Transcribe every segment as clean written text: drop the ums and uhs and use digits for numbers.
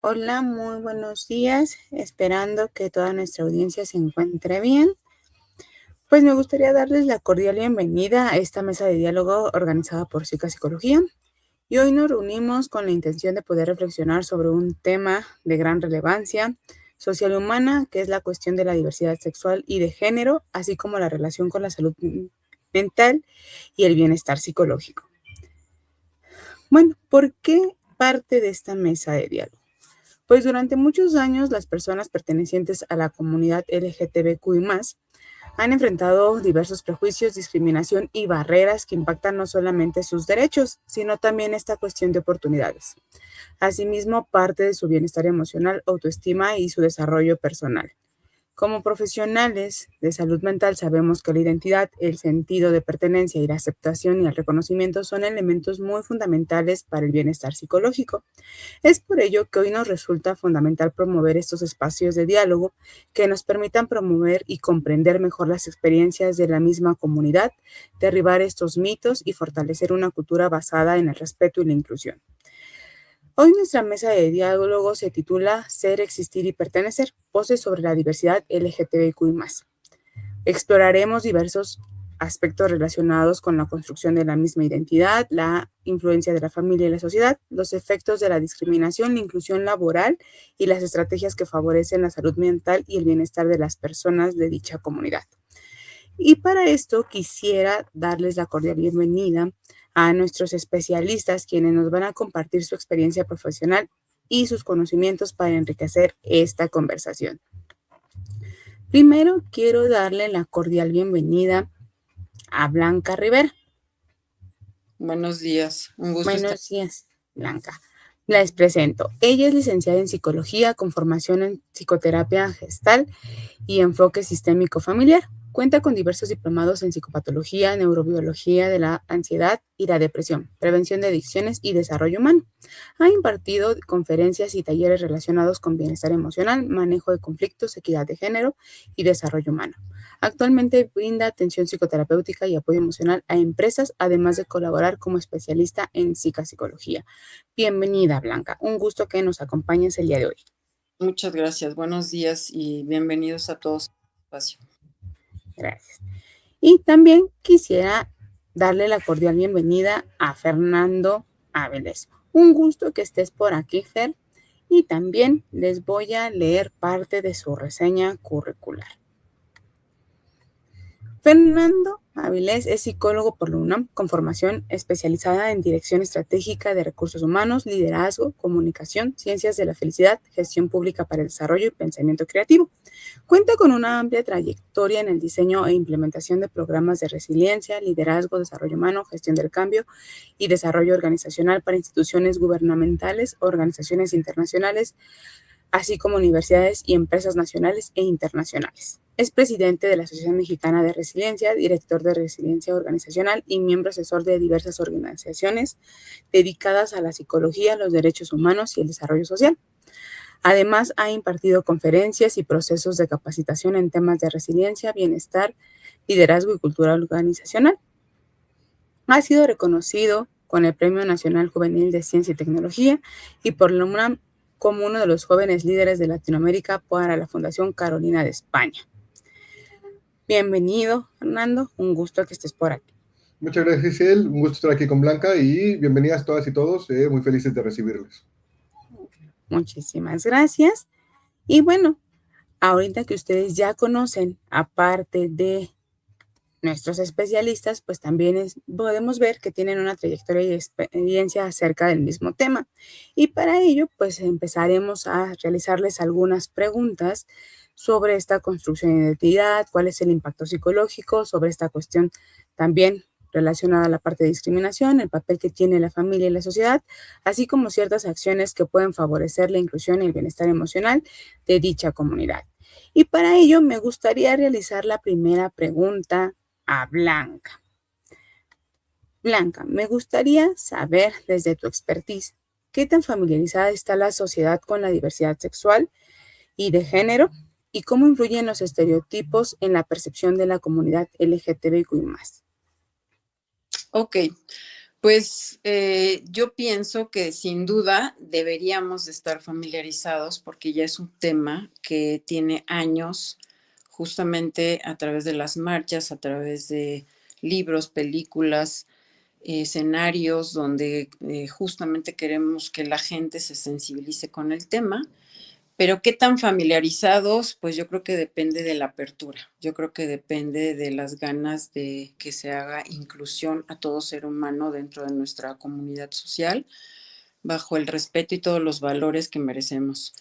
Hola, muy buenos días. Esperando que toda nuestra audiencia se encuentre bien. Pues me gustaría darles la cordial bienvenida a esta mesa de diálogo organizada por Psicología. Y hoy nos reunimos con la intención de poder reflexionar sobre un tema de gran relevancia social y humana, que es la cuestión de la diversidad sexual y de género, así como la relación con la salud mental y el bienestar psicológico. Bueno, ¿por qué parte de esta mesa de diálogo? Pues durante muchos años las personas pertenecientes a la comunidad LGTBQI+, han enfrentado diversos prejuicios, discriminación y barreras que impactan no solamente sus derechos, sino también esta cuestión de oportunidades. Asimismo, parte de su bienestar emocional, autoestima y su desarrollo personal. Como profesionales de salud mental sabemos que la identidad, el sentido de pertenencia y la aceptación y el reconocimiento son elementos muy fundamentales para el bienestar psicológico. Es por ello que hoy nos resulta fundamental promover estos espacios de diálogo que nos permitan promover y comprender mejor las experiencias de la misma comunidad, derribar estos mitos y fortalecer una cultura basada en el respeto y la inclusión. Hoy nuestra mesa de diálogo se titula Ser, Existir y Pertenecer, voces sobre la diversidad LGTBIQ+. Exploraremos diversos aspectos relacionados con la construcción de la misma identidad, la influencia de la familia y la sociedad, los efectos de la discriminación, la inclusión laboral y las estrategias que favorecen la salud mental y el bienestar de las personas de dicha comunidad. Y para esto quisiera darles la cordial bienvenida a nuestros especialistas, quienes nos van a compartir su experiencia profesional y sus conocimientos para enriquecer esta conversación. Primero, quiero darle la cordial bienvenida a Blanca Rivera. Buenos días, un gusto estar. Buenos días, Blanca. Les presento. Ella es licenciada en psicología con formación en psicoterapia gestal y enfoque sistémico familiar. Cuenta con diversos diplomados en psicopatología, neurobiología de la ansiedad y la depresión, prevención de adicciones y desarrollo humano. Ha impartido conferencias y talleres relacionados con bienestar emocional, manejo de conflictos, equidad de género y desarrollo humano. Actualmente brinda atención psicoterapéutica y apoyo emocional a empresas, además de colaborar como especialista en psicología. Bienvenida, Blanca. Un gusto que nos acompañes el día de hoy. Muchas gracias, buenos días y bienvenidos a todos a este espacio. Gracias. Y también quisiera darle la cordial bienvenida a Fernando Áviles. Un gusto que estés por aquí, Fer. Y también les voy a leer parte de su reseña curricular. Fernando Avilés es psicólogo por la UNAM con formación especializada en dirección estratégica de recursos humanos, liderazgo, comunicación, ciencias de la felicidad, gestión pública para el desarrollo y pensamiento creativo. Cuenta con una amplia trayectoria en el diseño e implementación de programas de resiliencia, liderazgo, desarrollo humano, gestión del cambio y desarrollo organizacional para instituciones gubernamentales, organizaciones internacionales, así como universidades y empresas nacionales e internacionales. Es presidente de la Asociación Mexicana de Resiliencia, director de Resiliencia Organizacional y miembro asesor de diversas organizaciones dedicadas a la psicología, los derechos humanos y el desarrollo social. Además, ha impartido conferencias y procesos de capacitación en temas de resiliencia, bienestar, liderazgo y cultura organizacional. Ha sido reconocido con el Premio Nacional Juvenil de Ciencia y Tecnología y por la UNAM como uno de los jóvenes líderes de Latinoamérica para la Fundación Carolina de España. Bienvenido, Fernando. Un gusto que estés por aquí. Muchas gracias, Giselle. Un gusto estar aquí con Blanca y bienvenidas todas y todos. Muy felices de recibirles. Muchísimas gracias. Y bueno, ahorita que ustedes ya conocen, aparte de nuestros especialistas, pues también podemos ver que tienen una trayectoria y experiencia acerca del mismo tema. Y para ello, pues empezaremos a realizarles algunas preguntas sobre esta construcción de identidad, cuál es el impacto psicológico, sobre esta cuestión también relacionada a la parte de discriminación, el papel que tiene la familia y la sociedad, así como ciertas acciones que pueden favorecer la inclusión y el bienestar emocional de dicha comunidad. Y para ello me gustaría realizar la primera pregunta a Blanca. Blanca, me gustaría saber desde tu expertise, ¿qué tan familiarizada está la sociedad con la diversidad sexual y de género? ¿Y cómo influyen los estereotipos en la percepción de la comunidad LGTBIQ+. Ok, Pues yo pienso que sin duda deberíamos de estar familiarizados porque ya es un tema que tiene años, justamente a través de las marchas, a través de libros, películas, escenarios donde justamente queremos que la gente se sensibilice con el tema. Pero qué tan familiarizados, pues yo creo que depende de la apertura. Yo creo que depende de las ganas de que se haga inclusión a todo ser humano dentro de nuestra comunidad social, bajo el respeto y todos los valores que merecemos.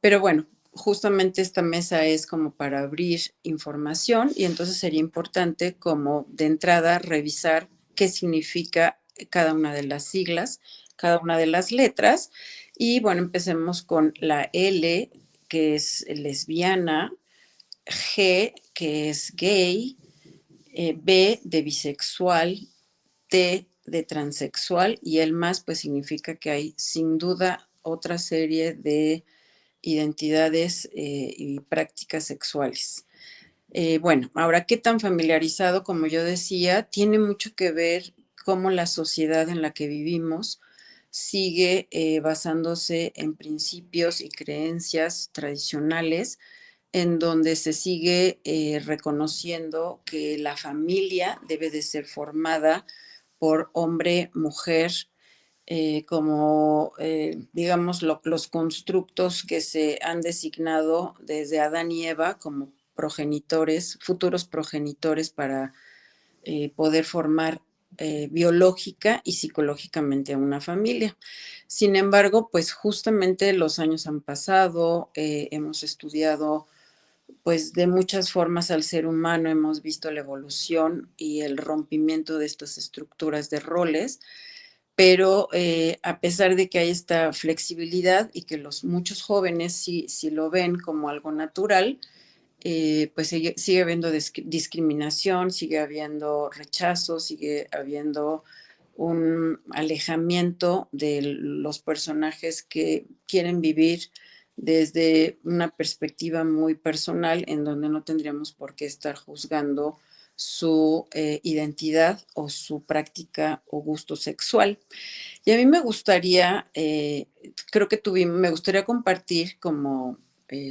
Pero bueno, justamente esta mesa es como para abrir información y entonces sería importante como de entrada revisar qué significa cada una de las siglas, cada una de las letras. Y bueno, empecemos con la L, que es lesbiana, G, que es gay, B de bisexual, T de transexual y el más pues significa que hay sin duda otra serie de identidades y prácticas sexuales. Bueno, ahora, ¿qué tan familiarizado? Como yo decía, tiene mucho que ver cómo la sociedad en la que vivimos sigue basándose en principios y creencias tradicionales, en donde se sigue reconociendo que la familia debe de ser formada por hombre, mujer, como, digamos, los constructos que se han designado desde Adán y Eva como progenitores, futuros progenitores para poder formar biológica y psicológicamente a una familia. Sin embargo, pues justamente los años han pasado, hemos estudiado pues de muchas formas al ser humano, hemos visto la evolución y el rompimiento de estas estructuras de roles, pero a pesar de que hay esta flexibilidad y que los muchos jóvenes sí lo ven como algo natural, pues sigue habiendo discriminación, sigue habiendo rechazo, sigue habiendo un alejamiento de los personajes que quieren vivir desde una perspectiva muy personal en donde no tendríamos por qué estar juzgando su identidad o su práctica o gusto sexual. Y a mí me gustaría, creo que me gustaría compartir como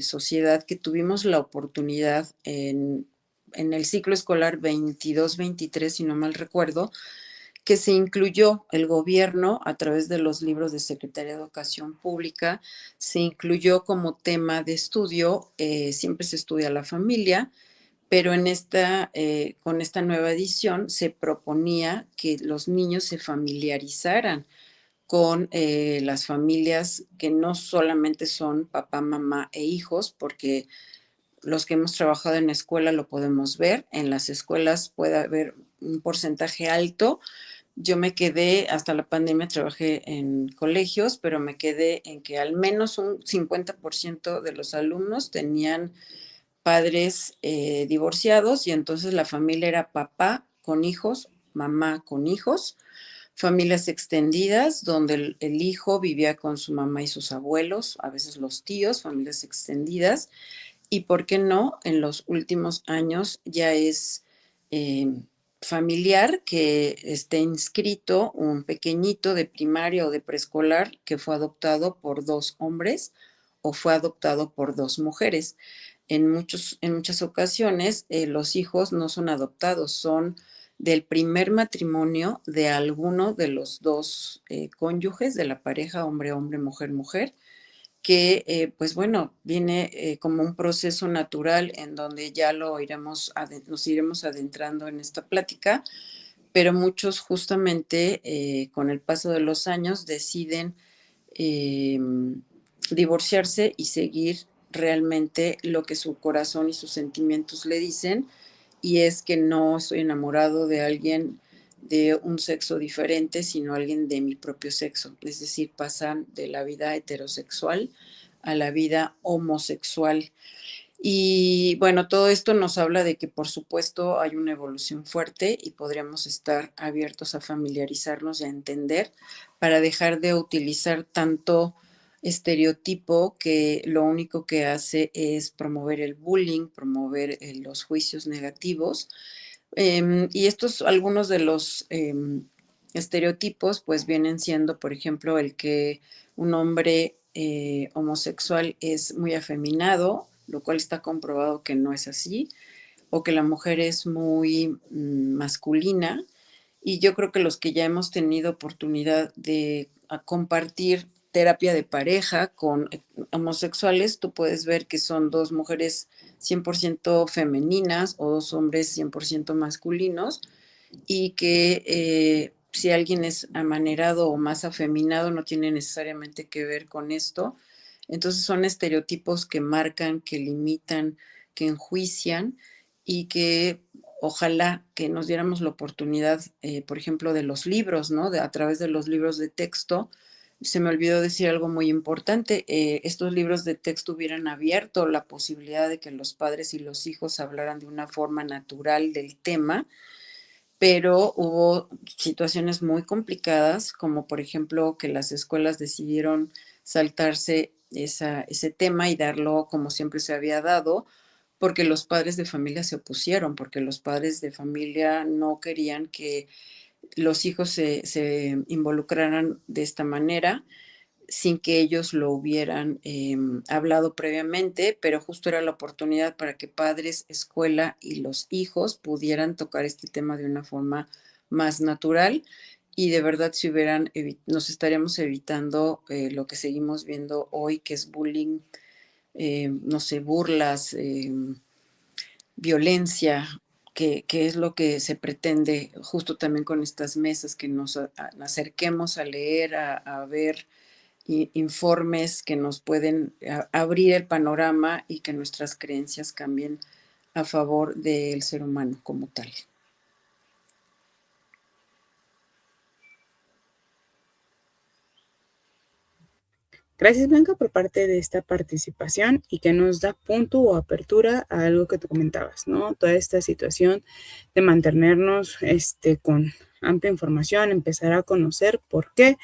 sociedad que tuvimos la oportunidad en el ciclo escolar 22-23, si no mal recuerdo, que se incluyó el gobierno a través de los libros de Secretaría de Educación Pública, se incluyó como tema de estudio, siempre se estudia la familia, pero con esta nueva edición se proponía que los niños se familiarizaran con las familias que no solamente son papá, mamá e hijos, porque los que hemos trabajado en escuela lo podemos ver, en las escuelas puede haber un porcentaje alto. Yo me quedé, hasta la pandemia trabajé en colegios, pero me quedé en que al menos un 50% de los alumnos tenían padres divorciados y entonces la familia era papá con hijos, mamá con hijos, familias extendidas donde el hijo vivía con su mamá y sus abuelos, a veces los tíos, familias extendidas, y por qué no, en los últimos años ya es eh, familiar que esté inscrito un pequeñito de primaria o de preescolar que fue adoptado por dos hombres o fue adoptado por dos mujeres. En muchas ocasiones los hijos no son adoptados, son del primer matrimonio de alguno de los dos cónyuges de la pareja, hombre-hombre, mujer-mujer, que pues bueno, viene como un proceso natural en donde ya nos iremos adentrando en esta plática, pero muchos justamente con el paso de los años deciden eh, divorciarse y seguir realmente lo que su corazón y sus sentimientos le dicen, y es que no estoy enamorado de alguien de un sexo diferente, sino alguien de mi propio sexo. Es decir, pasan de la vida heterosexual a la vida homosexual. Y bueno, todo esto nos habla de que por supuesto hay una evolución fuerte y podríamos estar abiertos a familiarizarnos y a entender para dejar de utilizar tanto estereotipo que lo único que hace es promover el bullying, promover los juicios negativos. Y estos algunos de los estereotipos pues vienen siendo, por ejemplo, el que un hombre homosexual es muy afeminado, lo cual está comprobado que no es así, o que la mujer es muy masculina. Y yo creo que los que ya hemos tenido oportunidad de compartir terapia de pareja con homosexuales, tú puedes ver que son dos mujeres 100% femeninas o dos hombres 100% masculinos, y que si alguien es amanerado o más afeminado no tiene necesariamente que ver con esto. Entonces son estereotipos que marcan, que limitan, que enjuician, y que ojalá que nos diéramos la oportunidad, por ejemplo, de los libros, ¿no? A través de los libros de texto. Se me olvidó decir algo muy importante. Estos libros de texto hubieran abierto la posibilidad de que los padres y los hijos hablaran de una forma natural del tema, pero hubo situaciones muy complicadas, como por ejemplo que las escuelas decidieron saltarse ese tema y darlo como siempre se había dado, porque los padres de familia se opusieron, porque los padres de familia no querían que los hijos se involucraran de esta manera sin que ellos lo hubieran hablado previamente, pero justo era la oportunidad para que padres, escuela y los hijos pudieran tocar este tema de una forma más natural, y de verdad si hubieran, nos estaríamos evitando lo que seguimos viendo hoy, que es bullying, no sé, burlas, violencia, que es lo que se pretende justo también con estas mesas, que nos acerquemos a leer, a ver informes que nos pueden abrir el panorama y que nuestras creencias cambien a favor del ser humano como tal. Gracias, Blanca, por parte de esta participación y que nos da punto o apertura a algo que tú comentabas, ¿no? Toda esta situación de mantenernos con amplia información, empezar a conocer por qué,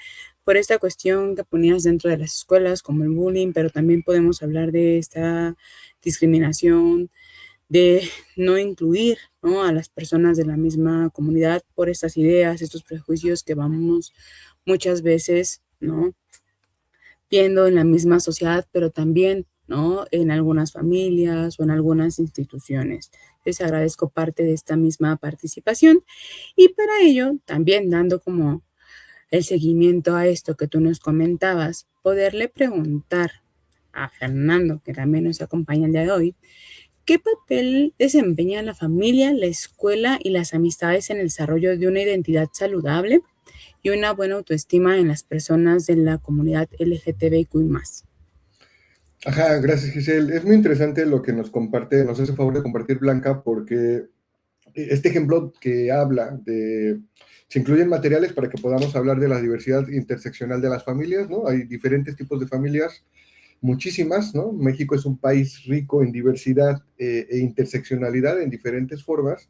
por esta cuestión que ponías dentro de las escuelas como el bullying, pero también podemos hablar de esta discriminación, de no incluir, ¿no?, a las personas de la misma comunidad por estas ideas, estos prejuicios que vamos muchas veces, ¿no?, viendo en la misma sociedad, pero también, ¿no?, en algunas familias o en algunas instituciones. Les agradezco parte de esta misma participación y para ello también dando como el seguimiento a esto que tú nos comentabas, poderle preguntar a Fernando, que también nos acompaña el día de hoy, ¿qué papel desempeña la familia, la escuela y las amistades en el desarrollo de una identidad saludable y una buena autoestima en las personas de la comunidad LGTBIQ+? Ajá, gracias, Giselle. Es muy interesante lo que nos comparte, nos hace favor de compartir Blanca, porque este ejemplo que habla de, se incluyen materiales para que podamos hablar de la diversidad interseccional de las familias, ¿no? Hay diferentes tipos de familias, muchísimas, ¿no? México es un país rico en diversidad e interseccionalidad en diferentes formas,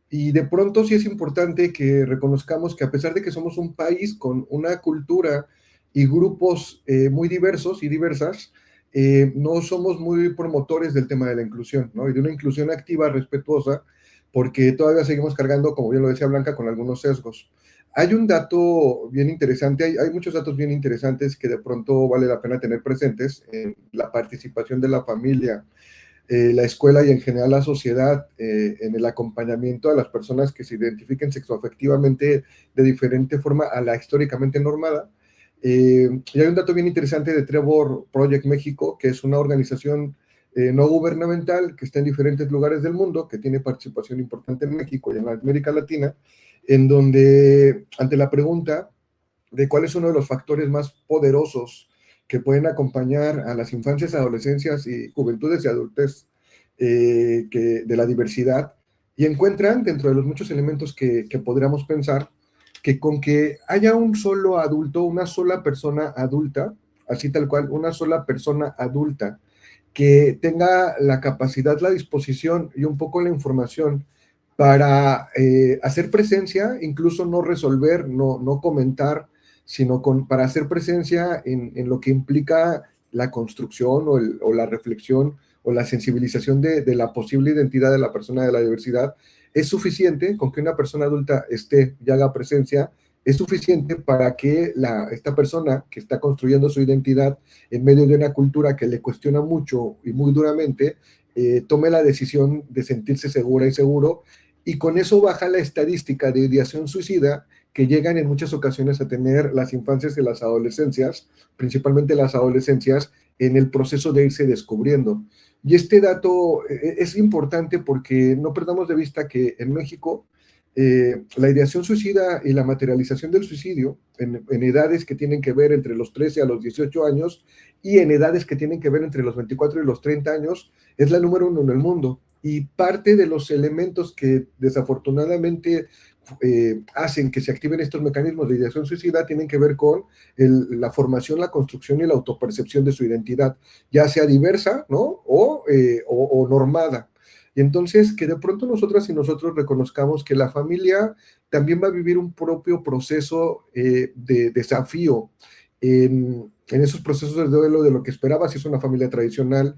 y de pronto sí es importante que reconozcamos que a pesar de que somos un país con una cultura y grupos muy diversos y diversas, no somos muy promotores del tema de la inclusión, ¿no? Y de una inclusión activa, respetuosa, porque todavía seguimos cargando, como bien lo decía Blanca, con algunos sesgos. Hay un dato bien interesante, hay muchos datos bien interesantes que de pronto vale la pena tener presentes en la participación de la familia, la escuela y en general la sociedad en el acompañamiento a las personas que se identifiquen sexoafectivamente de diferente forma a la históricamente normada. Y hay un dato bien interesante de Trevor Project México, que es una organización no gubernamental que está en diferentes lugares del mundo, que tiene participación importante en México y en América Latina, en donde ante la pregunta de cuál es uno de los factores más poderosos que pueden acompañar a las infancias, adolescencias y juventudes y adultez de la diversidad, y encuentran dentro de los muchos elementos que podríamos pensar que con que haya un solo adulto, una sola persona adulta, así tal cual, una sola persona adulta que tenga la capacidad, la disposición y un poco la información para hacer presencia, incluso no resolver, no comentar, sino para hacer presencia en lo que implica la construcción o la reflexión o la sensibilización de la posible identidad de la persona de la diversidad, es suficiente con que una persona adulta esté y haga presencia es suficiente para que esta persona que está construyendo su identidad en medio de una cultura que le cuestiona mucho y muy duramente, tome la decisión de sentirse segura y seguro, y con eso baja la estadística de ideación suicida que llegan en muchas ocasiones a tener las infancias y las adolescencias, principalmente las adolescencias, en el proceso de irse descubriendo. Y este dato es importante porque no perdamos de vista que en México la ideación suicida y la materialización del suicidio en edades que tienen que ver entre los 13 a los 18 años y en edades que tienen que ver entre los 24 y los 30 años es la número uno en el mundo. Y parte de los elementos que desafortunadamente hacen que se activen estos mecanismos de ideación suicida tienen que ver con la formación, la construcción y la autopercepción de su identidad, ya sea diversa, ¿no? O normada. Y entonces que de pronto nosotras y nosotros reconozcamos que la familia también va a vivir un propio proceso de desafío en esos procesos de duelo de lo que esperaba si es una familia tradicional.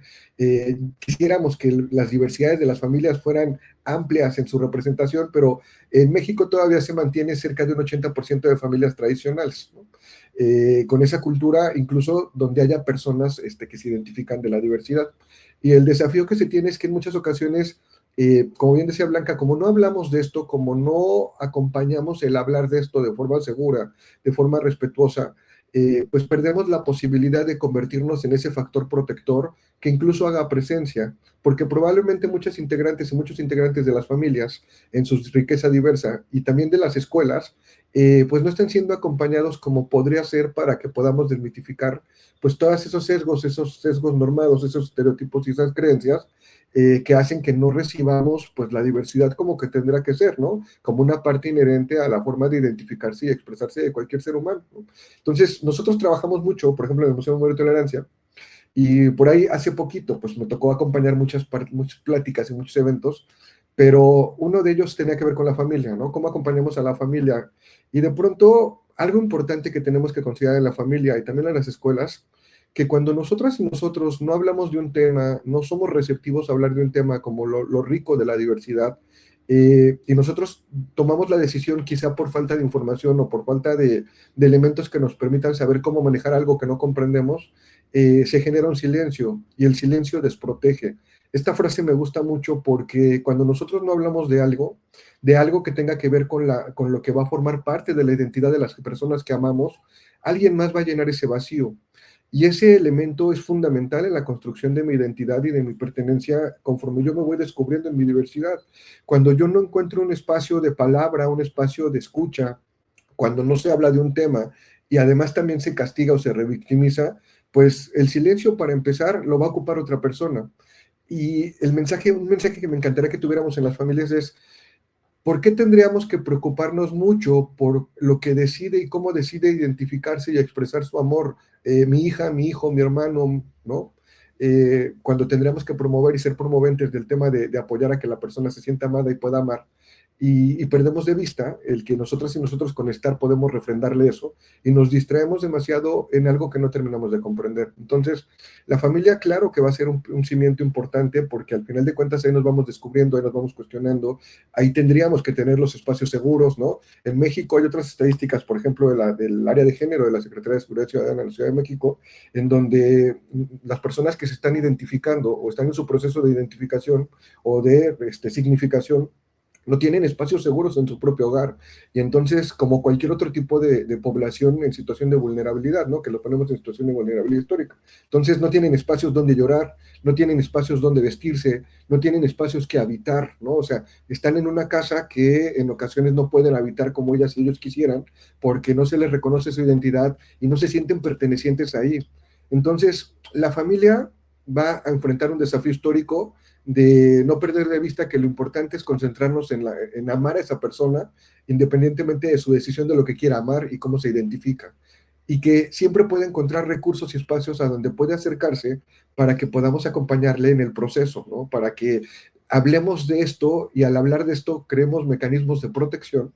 Quisiéramos que las diversidades de las familias fueran amplias en su representación, pero en México todavía se mantiene cerca de un 80% de familias tradicionales, ¿no? Con esa cultura, incluso donde haya personas que se identifican de la diversidad. Y el desafío que se tiene es que en muchas ocasiones, como bien decía Blanca, como no hablamos de esto, como no acompañamos el hablar de esto de forma segura, de forma respetuosa, pues perdemos la posibilidad de convertirnos en ese factor protector que incluso haga presencia, porque probablemente muchas integrantes y muchos integrantes de las familias, en su riqueza diversa y también de las escuelas, pues no están siendo acompañados como podría ser para que podamos desmitificar pues todos esos sesgos normados, esos estereotipos y esas creencias que hacen que no recibamos pues la diversidad como que tendrá que ser, ¿no? Como una parte inherente a la forma de identificarse y expresarse de cualquier ser humano, ¿no? Entonces, nosotros trabajamos mucho, por ejemplo, en el Museo de Memoria y Tolerancia, y por ahí hace poquito, pues me tocó acompañar muchas pláticas y muchos eventos, pero uno de ellos tenía que ver con la familia, ¿no? ¿Cómo acompañamos a la familia? Y de pronto, algo importante que tenemos que considerar en la familia y también en las escuelas, que cuando nosotras y nosotros no hablamos de un tema, no somos receptivos a hablar de un tema como lo rico de la diversidad, y nosotros tomamos la decisión quizá por falta de información o por falta de elementos que nos permitan saber cómo manejar algo que no comprendemos, se genera un silencio y el silencio desprotege. Esta frase me gusta mucho porque cuando nosotros no hablamos de algo que tenga que ver con lo que va a formar parte de la identidad de las personas que amamos, alguien más va a llenar ese vacío. Y ese elemento es fundamental en la construcción de mi identidad y de mi pertenencia conforme yo me voy descubriendo en mi diversidad. Cuando yo no encuentro un espacio de palabra, un espacio de escucha, cuando no se habla de un tema y además también se castiga o se revictimiza, pues el silencio para empezar lo va a ocupar otra persona. Y un mensaje que me encantaría que tuviéramos en las familias es, ¿por qué tendríamos que preocuparnos mucho por lo que decide y cómo decide identificarse y expresar su amor mi hija, mi hijo, mi hermano, ¿no? Cuando tendríamos que promover y ser promoventes del tema de apoyar a que la persona se sienta amada y pueda amar. Y perdemos de vista el que nosotras y nosotros con estar podemos refrendarle eso y nos distraemos demasiado en algo que no terminamos de comprender. Entonces, la familia, claro que va a ser un cimiento importante porque al final de cuentas ahí nos vamos descubriendo, ahí nos vamos cuestionando, ahí tendríamos que tener los espacios seguros, ¿no? En México hay otras estadísticas, por ejemplo, del área de género de la Secretaría de Seguridad Ciudadana de la Ciudad de México, en donde las personas que se están identificando o están en su proceso de identificación o de significación, no tienen espacios seguros en su propio hogar. Y entonces, como cualquier otro tipo de población en situación de vulnerabilidad, ¿no? Que lo ponemos en situación de vulnerabilidad histórica. Entonces, no tienen espacios donde llorar, no tienen espacios donde vestirse, no tienen espacios que habitar, ¿no? O sea, están en una casa que en ocasiones no pueden habitar como ellas y ellos quisieran, porque no se les reconoce su identidad y no se sienten pertenecientes ahí. Entonces, la familia va a enfrentar un desafío histórico de no perder de vista que lo importante es concentrarnos en amar a esa persona, independientemente de su decisión de lo que quiera amar y cómo se identifica. Y que siempre puede encontrar recursos y espacios a donde puede acercarse para que podamos acompañarle en el proceso, ¿no? Para que hablemos de esto y al hablar de esto creemos mecanismos de protección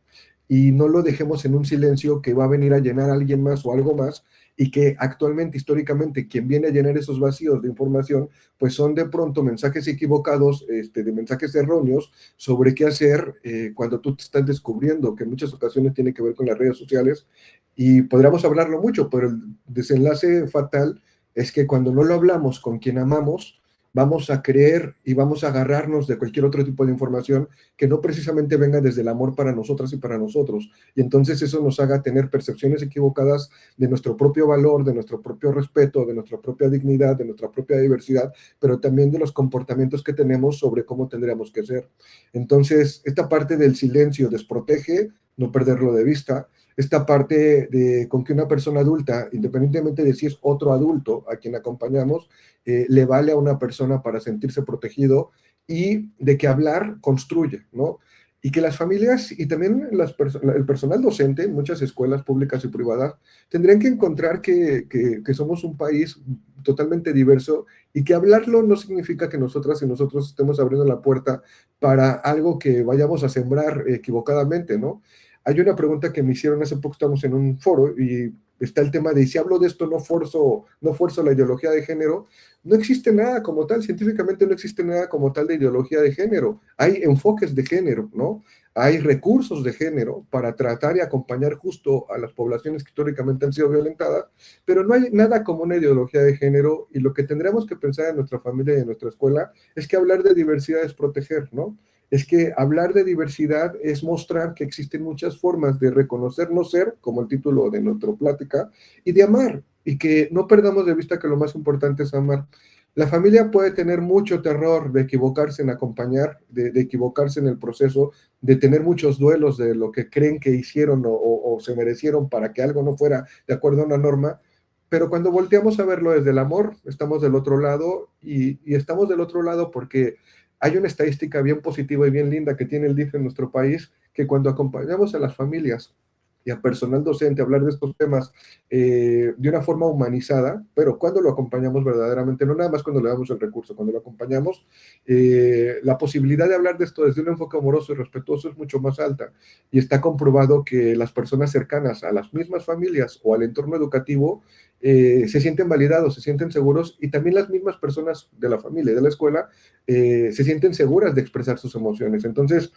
y no lo dejemos en un silencio que va a venir a llenar a alguien más o algo más, y que actualmente, históricamente, quien viene a llenar esos vacíos de información, pues son de pronto mensajes equivocados, de mensajes erróneos sobre qué hacer cuando tú te estás descubriendo, que en muchas ocasiones tiene que ver con las redes sociales, y podríamos hablarlo mucho, pero el desenlace fatal es que cuando no lo hablamos con quien amamos, vamos a creer y vamos a agarrarnos de cualquier otro tipo de información que no precisamente venga desde el amor para nosotras y para nosotros. Y entonces eso nos haga tener percepciones equivocadas de nuestro propio valor, de nuestro propio respeto, de nuestra propia dignidad, de nuestra propia diversidad, pero también de los comportamientos que tenemos sobre cómo tendríamos que ser. Entonces, esta parte del silencio desprotege, no perderlo de vista. Esta parte de con que una persona adulta, independientemente de si es otro adulto a quien acompañamos, le vale a una persona para sentirse protegido, y de que hablar construye, ¿no? Y que las familias y también el personal docente en muchas escuelas públicas y privadas tendrían que encontrar que somos un país totalmente diverso, y que hablarlo no significa que nosotras y nosotros estemos abriendo la puerta para algo que vayamos a sembrar equivocadamente, ¿no? Hay una pregunta que me hicieron hace poco, estamos en un foro y está el tema de si hablo de esto no forzo la ideología de género. No existe nada como tal, científicamente no existe nada como tal de ideología de género. Hay enfoques de género, ¿no? Hay recursos de género para tratar y acompañar justo a las poblaciones que históricamente han sido violentadas, pero no hay nada como una ideología de género, y lo que tendremos que pensar en nuestra familia y en nuestra escuela es que hablar de diversidad es proteger, ¿no? Es que hablar de diversidad es mostrar que existen muchas formas de reconocernos ser, como el título de nuestra plática, y de amar, y que no perdamos de vista que lo más importante es amar. La familia puede tener mucho terror de equivocarse en acompañar, de equivocarse en el proceso, de tener muchos duelos de lo que creen que hicieron o se merecieron para que algo no fuera de acuerdo a una norma, pero cuando volteamos a verlo desde el amor, estamos del otro lado, y estamos del otro lado porque hay una estadística bien positiva y bien linda que tiene el DIF en nuestro país, que cuando acompañamos a las familias y a personal docente a hablar de estos temas de una forma humanizada, pero cuando lo acompañamos verdaderamente, no nada más cuando le damos el recurso, cuando lo acompañamos, la posibilidad de hablar de esto desde un enfoque amoroso y respetuoso es mucho más alta. Y está comprobado que las personas cercanas a las mismas familias o al entorno educativo se sienten validados, se sienten seguros, y también las mismas personas de la familia y de la escuela se sienten seguras de expresar sus emociones. Entonces,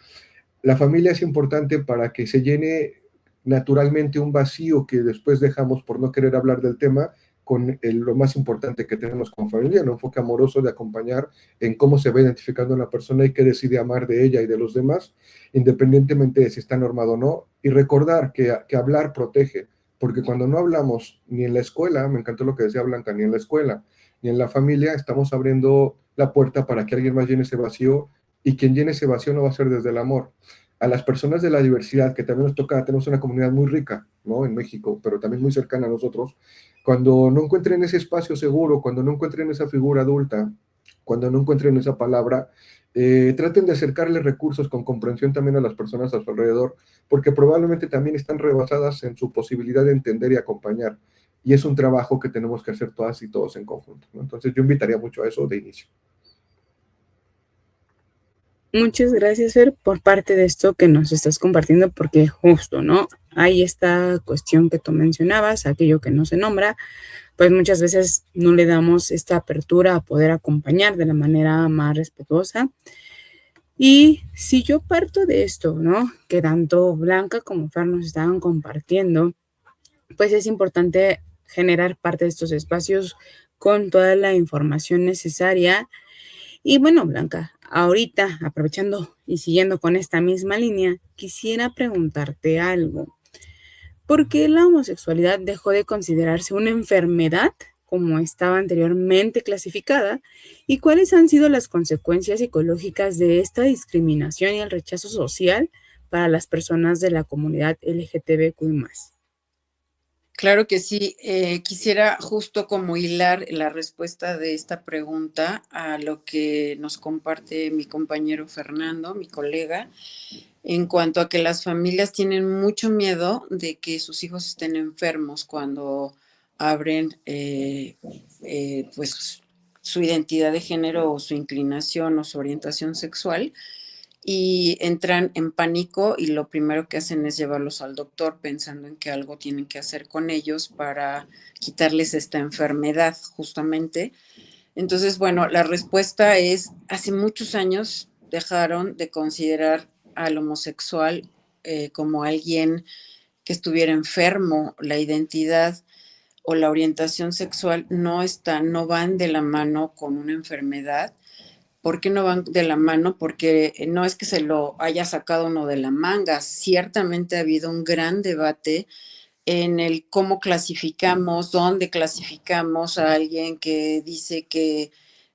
la familia es importante para que se llene naturalmente un vacío que después dejamos por no querer hablar del tema, con lo más importante que tenemos como familia, un enfoque amoroso de acompañar en cómo se va identificando una persona y qué decide amar de ella y de los demás, independientemente de si está normado o no, y recordar que hablar protege, porque cuando no hablamos ni en la escuela, me encantó lo que decía Blanca, ni en la escuela, ni en la familia, estamos abriendo la puerta para que alguien más llene ese vacío, y quien llene ese vacío no va a ser desde el amor. A las personas de la diversidad, que también nos toca, tenemos una comunidad muy rica, ¿no? En México, pero también muy cercana a nosotros, cuando no encuentren ese espacio seguro, cuando no encuentren esa figura adulta, cuando no encuentren esa palabra, traten de acercarle recursos con comprensión también a las personas a su alrededor, porque probablemente también están rebasadas en su posibilidad de entender y acompañar. Y es un trabajo que tenemos que hacer todas y todos en conjunto, ¿no? Entonces yo invitaría mucho a eso de inicio. Muchas gracias, Fer, por parte de esto que nos estás compartiendo, porque justo, ¿no? Hay esta cuestión que tú mencionabas, aquello que no se nombra, pues muchas veces no le damos esta apertura a poder acompañar de la manera más respetuosa. Y si yo parto de esto, ¿no? Que tanto Blanca como Fer nos estaban compartiendo, pues es importante generar parte de estos espacios con toda la información necesaria. Y bueno, Blanca, ahorita, aprovechando y siguiendo con esta misma línea, quisiera preguntarte algo. ¿Por qué la homosexualidad dejó de considerarse una enfermedad como estaba anteriormente clasificada? ¿Y cuáles han sido las consecuencias psicológicas de esta discriminación y el rechazo social para las personas de la comunidad LGTBQ+? Claro que sí. Quisiera justo como hilar la respuesta de esta pregunta a lo que nos comparte mi compañero Fernando, mi colega, en cuanto a que las familias tienen mucho miedo de que sus hijos estén enfermos cuando abren pues su identidad de género o su inclinación o su orientación sexual. y entran en pánico y lo primero que hacen es llevarlos al doctor pensando en que algo tienen que hacer con ellos para quitarles esta enfermedad justamente. Entonces, bueno, la respuesta es, hace muchos años dejaron de considerar al homosexual como alguien que estuviera enfermo. La identidad o la orientación sexual no van de la mano con una enfermedad. ¿Por qué no van de la mano? Porque no es que se lo haya sacado uno de la manga. Ciertamente ha habido un gran debate en el cómo clasificamos, dónde clasificamos a alguien que dice que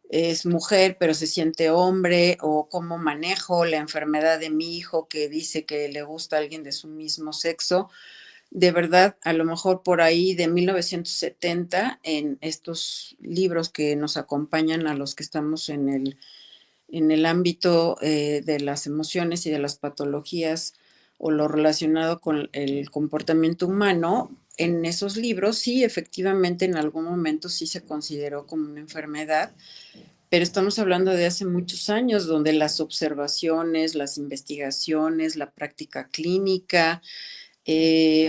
es mujer pero se siente hombre, o cómo manejo la enfermedad de mi hijo que dice que le gusta a alguien de su mismo sexo. De verdad, a lo mejor por ahí de 1970, en estos libros que nos acompañan a los que estamos en el ámbito de las emociones y de las patologías o lo relacionado con el comportamiento humano, en esos libros sí, efectivamente, en algún momento sí se consideró como una enfermedad, pero estamos hablando de hace muchos años, donde las observaciones, las investigaciones, la práctica clínica,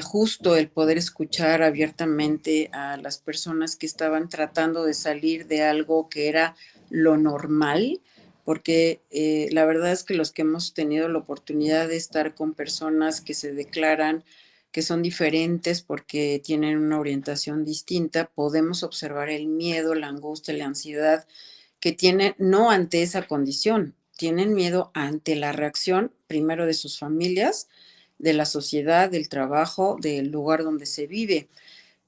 justo el poder escuchar abiertamente a las personas que estaban tratando de salir de algo que era lo normal, porque la verdad es que los que hemos tenido la oportunidad de estar con personas que se declaran que son diferentes porque tienen una orientación distinta, podemos observar el miedo, la angustia, la ansiedad que tienen no ante esa condición, tienen miedo ante la reacción primero de sus familias, de la sociedad, del trabajo, del lugar donde se vive.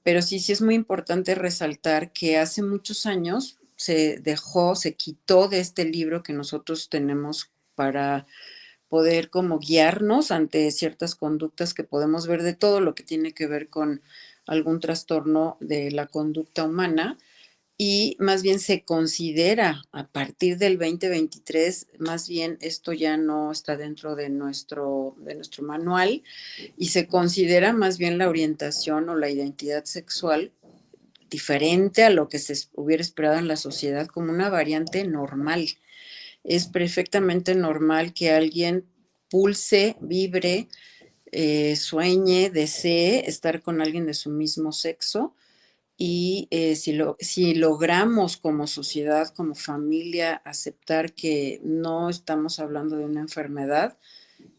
Pero sí es muy importante resaltar que hace muchos años se quitó de este libro que nosotros tenemos para poder como guiarnos ante ciertas conductas que podemos ver de todo lo que tiene que ver con algún trastorno de la conducta humana, y más bien se considera a partir del 2023, más bien esto ya no está dentro de nuestro manual, y se considera más bien la orientación o la identidad sexual diferente a lo que se hubiera esperado en la sociedad como una variante normal. Es perfectamente normal que alguien pulse, vibre, sueñe, desee estar con alguien de su mismo sexo, y si logramos como sociedad, como familia, aceptar que no estamos hablando de una enfermedad,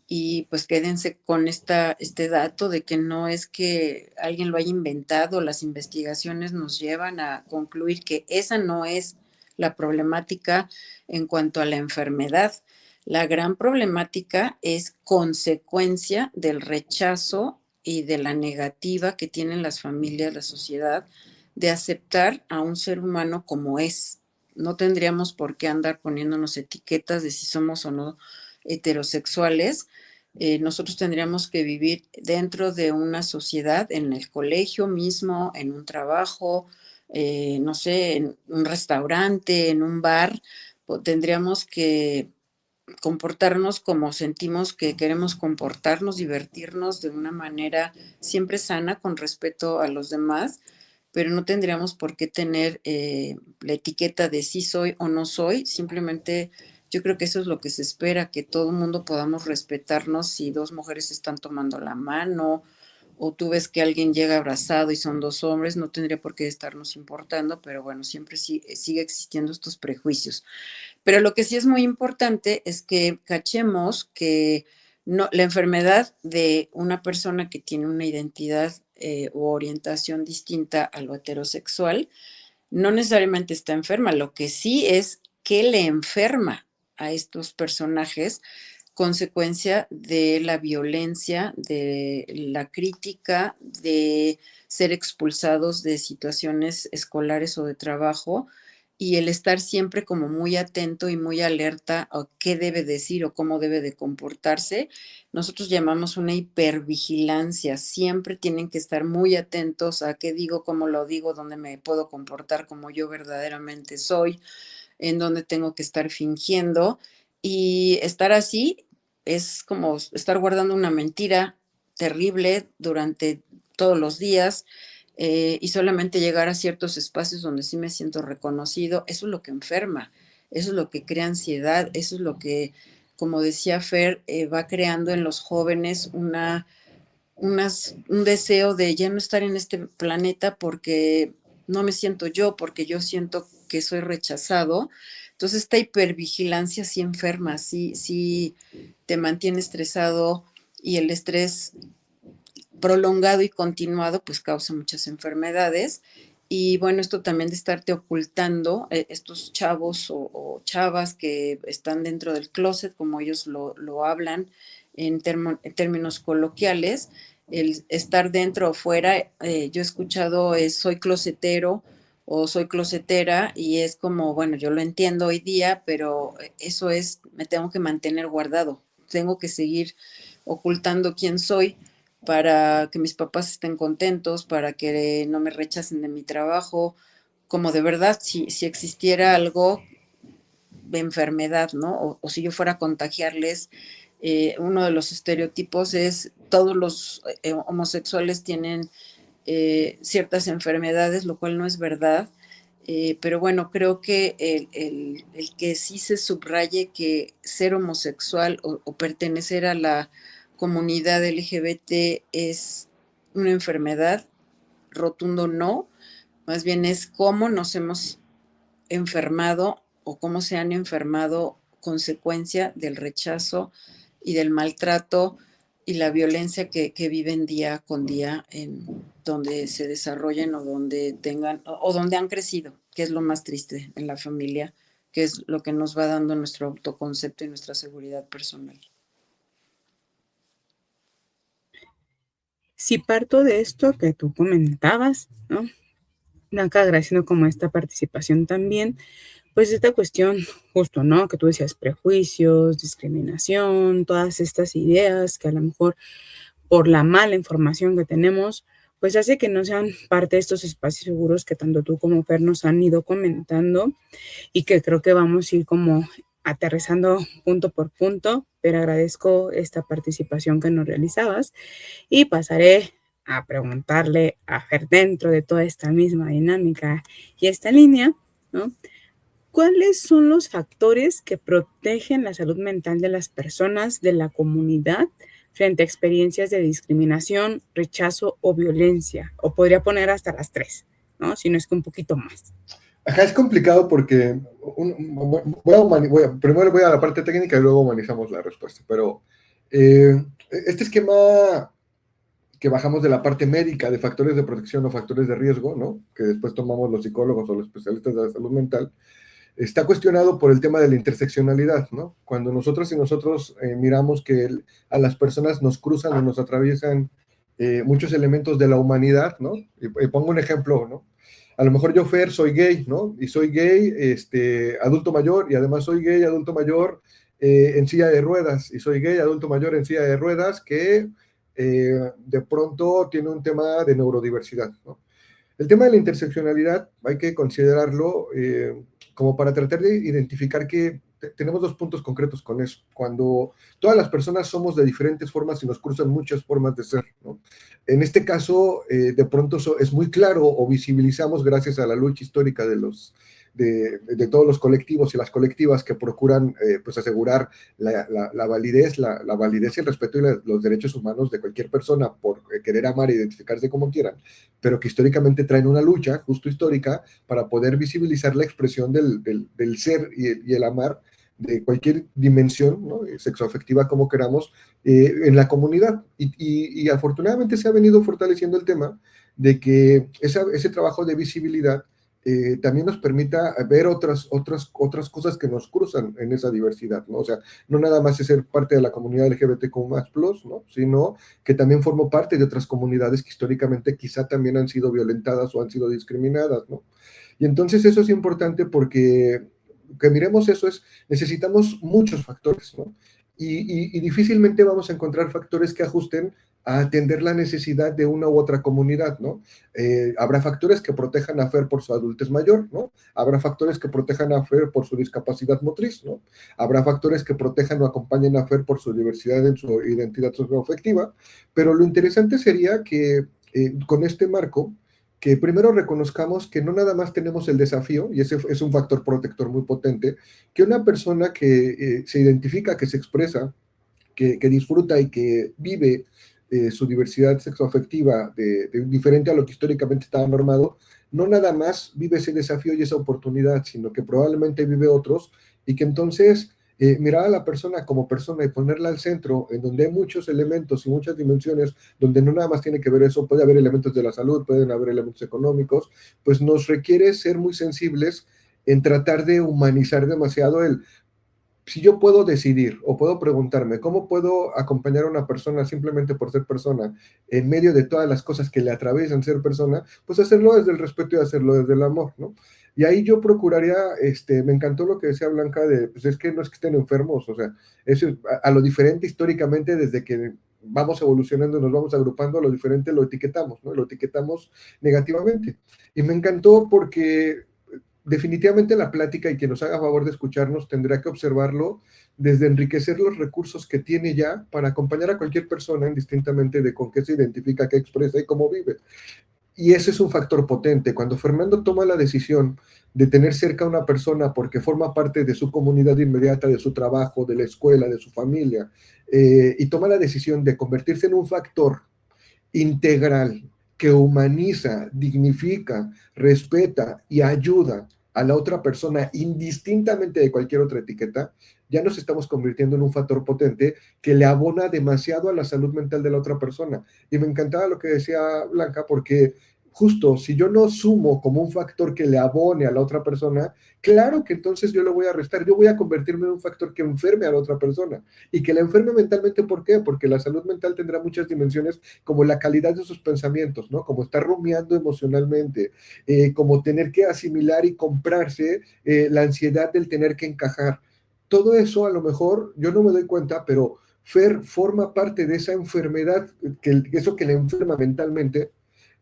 y pues quédense con este dato de que no es que alguien lo haya inventado, las investigaciones nos llevan a concluir que esa no es la problemática en cuanto a la enfermedad. La gran problemática es consecuencia del rechazo y de la negativa que tienen las familias, la sociedad, de aceptar a un ser humano como es. No tendríamos por qué andar poniéndonos etiquetas de si somos o no heterosexuales. Nosotros tendríamos que vivir dentro de una sociedad, en el colegio mismo, en un trabajo, no sé, en un restaurante, en un bar. Tendríamos que comportarnos como sentimos que queremos comportarnos, divertirnos de una manera siempre sana, con respeto a los demás, pero no tendríamos por qué tener la etiqueta de sí soy o no soy. Simplemente yo creo que eso es lo que se espera, que todo el mundo podamos respetarnos si dos mujeres están tomando la mano, o tú ves que alguien llega abrazado y son dos hombres, no tendría por qué estarnos importando, pero bueno, siempre sigue existiendo estos prejuicios. Pero lo que sí es muy importante es que cachemos que no, la enfermedad de una persona que tiene una identidad u orientación distinta a lo heterosexual no necesariamente está enferma. Lo que sí es que le enferma a estos personajes, consecuencia de la violencia, de la crítica, de ser expulsados de situaciones escolares o de trabajo, y el estar siempre como muy atento y muy alerta a qué debe decir o cómo debe de comportarse. Nosotros llamamos una hipervigilancia. Siempre tienen que estar muy atentos a qué digo, cómo lo digo, dónde me puedo comportar como yo verdaderamente soy, en dónde tengo que estar fingiendo. Y estar así es como estar guardando una mentira terrible durante todos los días, y solamente llegar a ciertos espacios donde sí me siento reconocido. Eso es lo que enferma, eso es lo que crea ansiedad, eso es lo que como decía Fer, va creando en los jóvenes un deseo de ya no estar en este planeta porque no me siento yo, porque yo siento que soy rechazado. Entonces esta hipervigilancia sí enferma, sí te mantiene estresado, y el estrés prolongado y continuado pues causa muchas enfermedades. Y bueno, esto también de estarte ocultando, estos chavos o chavas que están dentro del closet, como ellos lo hablan en términos coloquiales, el estar dentro o fuera, yo he escuchado soy closetero o soy closetera, y es como, bueno, yo lo entiendo hoy día, pero eso es, me tengo que mantener guardado, tengo que seguir ocultando quién soy para que mis papás estén contentos, para que no me rechacen de mi trabajo, como de verdad, si existiera algo de enfermedad, ¿no? O si yo fuera a contagiarles, uno de los estereotipos es todos los homosexuales tienen ciertas enfermedades, lo cual no es verdad. Pero bueno, creo que el que sí se subraye que ser homosexual o pertenecer a la comunidad LGBT es una enfermedad, rotundo no, más bien es cómo nos hemos enfermado o cómo se han enfermado consecuencia del rechazo y del maltrato y la violencia que viven día con día en donde se desarrollen o donde tengan o donde han crecido, que es lo más triste en la familia, que es lo que nos va dando nuestro autoconcepto y nuestra seguridad personal. Si parto de esto que tú comentabas, ¿no? Blanca, agradeciendo como esta participación también, pues esta cuestión justo, ¿no? Que tú decías, prejuicios, discriminación, todas estas ideas que a lo mejor por la mala información que tenemos, pues hace que no sean parte de estos espacios seguros que tanto tú como Fer nos han ido comentando, y que creo que vamos a ir como aterrizando punto por punto, pero agradezco esta participación que nos realizabas y pasaré a preguntarle a Fer, dentro de toda esta misma dinámica y esta línea, ¿no? ¿Cuáles son los factores que protegen la salud mental de las personas de la comunidad frente a experiencias de discriminación, rechazo o violencia? O podría poner hasta las 3, ¿no? Si no es que un poquito más. Ajá, es complicado porque primero voy a la parte técnica y luego humanizamos la respuesta, pero este esquema que bajamos de la parte médica de factores de protección o factores de riesgo, ¿no? Que después tomamos los psicólogos o los especialistas de la salud mental, está cuestionado por el tema de la interseccionalidad, ¿no? Cuando nosotros miramos que a las personas nos cruzan o nos atraviesan muchos elementos de la humanidad, ¿no? Y pongo un ejemplo, ¿no? A lo mejor yo, Fer, soy gay, ¿no? Y soy gay, adulto mayor, y además soy gay, adulto mayor, en silla de ruedas, y soy gay, adulto mayor en silla de ruedas, que de pronto tiene un tema de neurodiversidad, ¿no? El tema de la interseccionalidad hay que considerarlo como para tratar de identificar que tenemos dos puntos concretos con eso. Cuando todas las personas somos de diferentes formas y nos cruzan muchas formas de ser, ¿no? En este caso, de pronto es muy claro o visibilizamos gracias a la lucha histórica de todos los colectivos y las colectivas que procuran pues asegurar la validez y el respeto y los derechos humanos de cualquier persona por querer amar e identificarse como quieran, pero que históricamente traen una lucha justo histórica para poder visibilizar la expresión del ser y el amar de cualquier dimensión, ¿no? Sexoafectiva como queramos, en la comunidad. Y afortunadamente se ha venido fortaleciendo el tema de que ese trabajo de visibilidad también nos permita ver otras cosas que nos cruzan en esa diversidad, ¿no? O sea, no nada más es ser parte de la comunidad LGBTQ+, ¿no? Sino que también formo parte de otras comunidades que históricamente quizá también han sido violentadas o han sido discriminadas, ¿no? Y entonces eso es importante porque que miremos eso necesitamos muchos factores, ¿no? Y difícilmente vamos a encontrar factores que ajusten a atender la necesidad de una u otra comunidad, ¿no? Habrá factores que protejan a Fer por su adultez mayor, ¿no? Habrá factores que protejan a Fer por su discapacidad motriz, ¿no? Habrá factores que protejan o acompañen a Fer por su diversidad en su identidad socioafectiva, pero lo interesante sería que con este marco, que primero reconozcamos que no nada más tenemos el desafío, y ese es un factor protector muy potente, que una persona que se identifica, que se expresa, que disfruta y que vive su diversidad sexoafectiva diferente a lo que históricamente estaba normado, no nada más vive ese desafío y esa oportunidad, sino que probablemente vive otros, y que entonces mirar a la persona como persona y ponerla al centro, en donde hay muchos elementos y muchas dimensiones, donde no nada más tiene que ver eso, puede haber elementos de la salud, pueden haber elementos económicos, pues nos requiere ser muy sensibles en tratar de humanizar demasiado si yo puedo decidir o puedo preguntarme cómo puedo acompañar a una persona simplemente por ser persona en medio de todas las cosas que le atraviesan ser persona, pues hacerlo desde el respeto y hacerlo desde el amor, ¿no? Y ahí yo procuraría, me encantó lo que decía Blanca de, pues es que no es que estén enfermos, o sea, eso a lo diferente históricamente desde que vamos evolucionando, nos vamos agrupando, a lo diferente lo etiquetamos, ¿no? Lo etiquetamos negativamente. Y me encantó porque definitivamente la plática y quien nos haga favor de escucharnos tendrá que observarlo desde enriquecer los recursos que tiene ya para acompañar a cualquier persona indistintamente de con qué se identifica, qué expresa y cómo vive. Y ese es un factor potente. Cuando Fernando toma la decisión de tener cerca a una persona porque forma parte de su comunidad inmediata, de su trabajo, de la escuela, de su familia, y toma la decisión de convertirse en un factor integral que humaniza, dignifica, respeta y ayuda a la otra persona indistintamente de cualquier otra etiqueta, ya nos estamos convirtiendo en un factor potente que le abona demasiado a la salud mental de la otra persona. Y me encantaba lo que decía Blanca, porque justo si yo no sumo como un factor que le abone a la otra persona, claro que entonces yo lo voy a restar, yo voy a convertirme en un factor que enferme a la otra persona y que la enferme mentalmente. ¿Por qué? Porque la salud mental tendrá muchas dimensiones, como la calidad de sus pensamientos, ¿no? Como estar rumiando emocionalmente, como tener que asimilar y comprarse la ansiedad del tener que encajar. Todo eso a lo mejor yo no me doy cuenta, pero Fer forma parte de esa enfermedad, eso que le enferma mentalmente,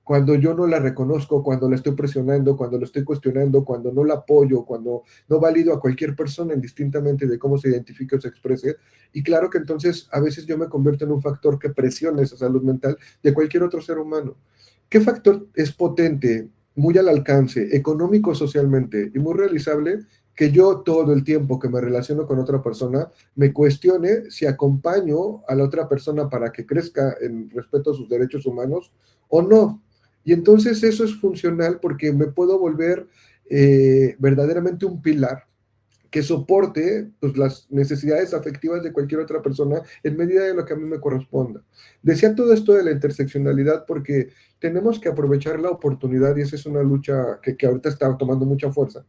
cuando yo no la reconozco, cuando la estoy presionando, cuando la estoy cuestionando, cuando no la apoyo, cuando no valido a cualquier persona indistintamente de cómo se identifique o se exprese. Y claro que entonces a veces yo me convierto en un factor que presiona esa salud mental de cualquier otro ser humano. ¿Qué factor es potente, muy al alcance, económico, socialmente y muy realizable? Que yo todo el tiempo que me relaciono con otra persona me cuestione si acompaño a la otra persona para que crezca en respeto a sus derechos humanos o no. Y entonces eso es funcional porque me puedo volver verdaderamente un pilar que soporte pues, las necesidades afectivas de cualquier otra persona en medida de lo que a mí me corresponda. Decía todo esto de la interseccionalidad porque tenemos que aprovechar la oportunidad, y esa es una lucha que ahorita está tomando mucha fuerza,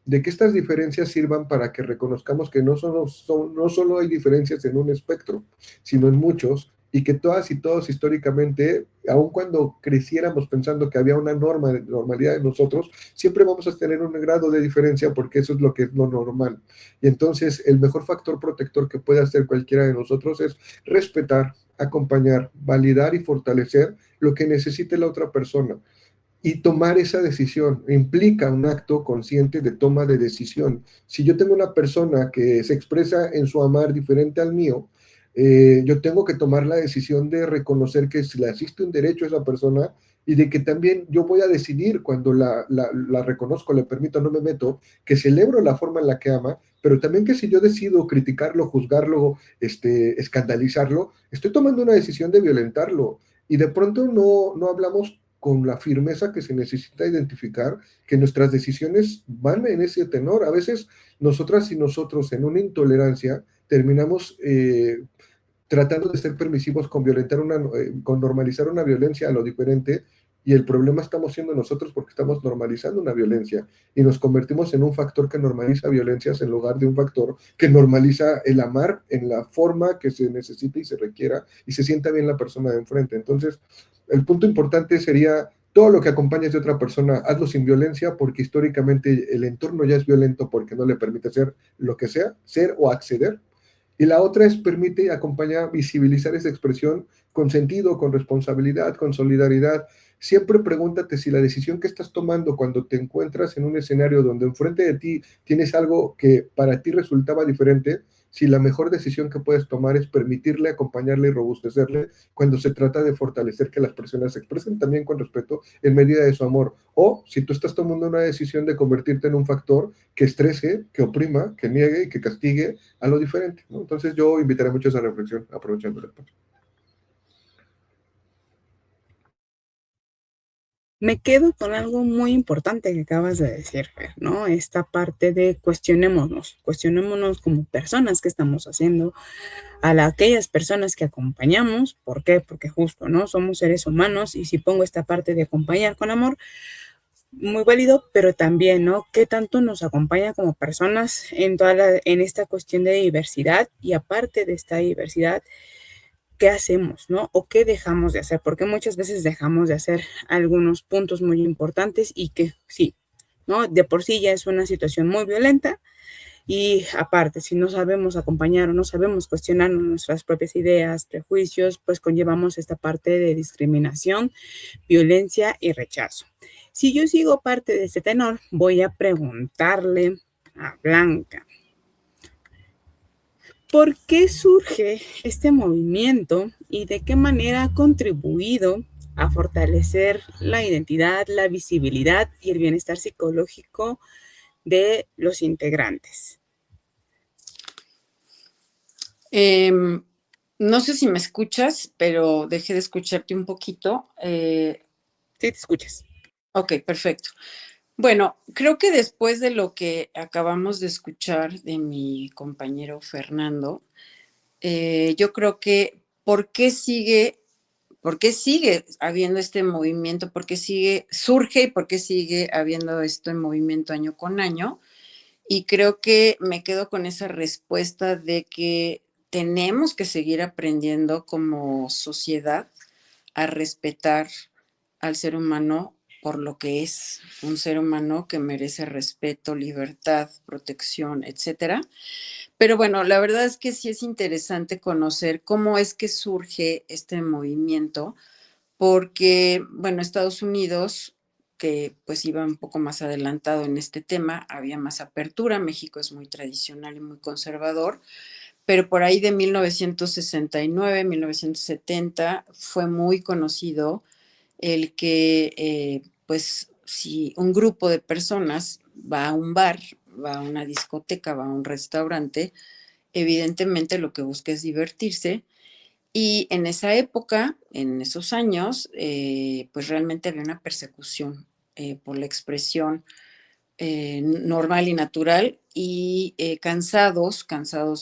de que estas diferencias sirvan para que reconozcamos que no solo hay diferencias en un espectro, sino en muchos, y que todas y todos históricamente, aun cuando creciéramos pensando que había una normalidad en nosotros, siempre vamos a tener un grado de diferencia porque eso es lo que es lo normal. Y entonces el mejor factor protector que puede hacer cualquiera de nosotros es respetar, acompañar, validar y fortalecer lo que necesite la otra persona. Y tomar esa decisión implica un acto consciente de toma de decisión. Si yo tengo una persona que se expresa en su amar diferente al mío, yo tengo que tomar la decisión de reconocer que le asiste un derecho a esa persona y de que también yo voy a decidir cuando la reconozco, le permito, no me meto, que celebro la forma en la que ama, pero también que si yo decido criticarlo, juzgarlo, escandalizarlo, estoy tomando una decisión de violentarlo. Y de pronto no hablamos con la firmeza que se necesita identificar que nuestras decisiones van en ese tenor. A veces nosotras y nosotros en una intolerancia terminamos tratando de ser permisivos con con normalizar una violencia a lo diferente, y el problema estamos siendo nosotros porque estamos normalizando una violencia y nos convertimos en un factor que normaliza violencias en lugar de un factor que normaliza el amar en la forma que se necesita y se requiera y se sienta bien la persona de enfrente. Entonces, el punto importante sería todo lo que acompañes de otra persona, hazlo sin violencia, porque históricamente el entorno ya es violento porque no le permite ser lo que sea, ser o acceder. Y la otra es permite y acompaña visibilizar esa expresión con sentido, con responsabilidad, con solidaridad. Siempre pregúntate si la decisión que estás tomando cuando te encuentras en un escenario donde enfrente de ti tienes algo que para ti resultaba diferente, si la mejor decisión que puedes tomar es permitirle, acompañarle y robustecerle cuando se trata de fortalecer que las personas se expresen también con respeto en medida de su amor. O si tú estás tomando una decisión de convertirte en un factor que estrese, que oprima, que niegue y que castigue a lo diferente, ¿no? Entonces yo invitaré mucho a esa reflexión aprovechando el espacio. Me quedo con algo muy importante que acabas de decir, Fer, ¿no? Esta parte de cuestionémonos como personas que estamos haciendo, aquellas personas que acompañamos. ¿Por qué? Porque justo, ¿no? Somos seres humanos y si pongo esta parte de acompañar con amor, muy válido, pero también, ¿no? ¿Qué tanto nos acompaña como personas en esta cuestión de diversidad? Y aparte de esta diversidad, ¿qué hacemos, no? O qué dejamos de hacer, porque muchas veces dejamos de hacer algunos puntos muy importantes y que sí, ¿no? De por sí ya es una situación muy violenta y aparte, si no sabemos acompañar o no sabemos cuestionar nuestras propias ideas, prejuicios, pues conllevamos esta parte de discriminación, violencia y rechazo. Si yo sigo parte de este tenor, voy a preguntarle a Blanca, ¿por qué surge este movimiento y de qué manera ha contribuido a fortalecer la identidad, la visibilidad y el bienestar psicológico de los integrantes? No sé si me escuchas, pero dejé de escucharte un poquito. Sí, te escuchas. Ok, perfecto. Bueno, creo que después de lo que acabamos de escuchar de mi compañero Fernando, yo creo que por qué sigue habiendo este movimiento, por qué surge y por qué sigue habiendo este movimiento año con año. Y creo que me quedo con esa respuesta de que tenemos que seguir aprendiendo como sociedad a respetar al ser humano por lo que es un ser humano que merece respeto, libertad, protección, etcétera. Pero bueno, la verdad es que sí es interesante conocer cómo es que surge este movimiento, porque, bueno, Estados Unidos, que pues iba un poco más adelantado en este tema, había más apertura, México es muy tradicional y muy conservador, pero por ahí de 1969, 1970 fue muy conocido el que, pues, si un grupo de personas va a un bar, va a una discoteca, va a un restaurante, evidentemente lo que busca es divertirse. Y en esa época, en esos años, pues realmente había una persecución por la expresión normal y natural y cansados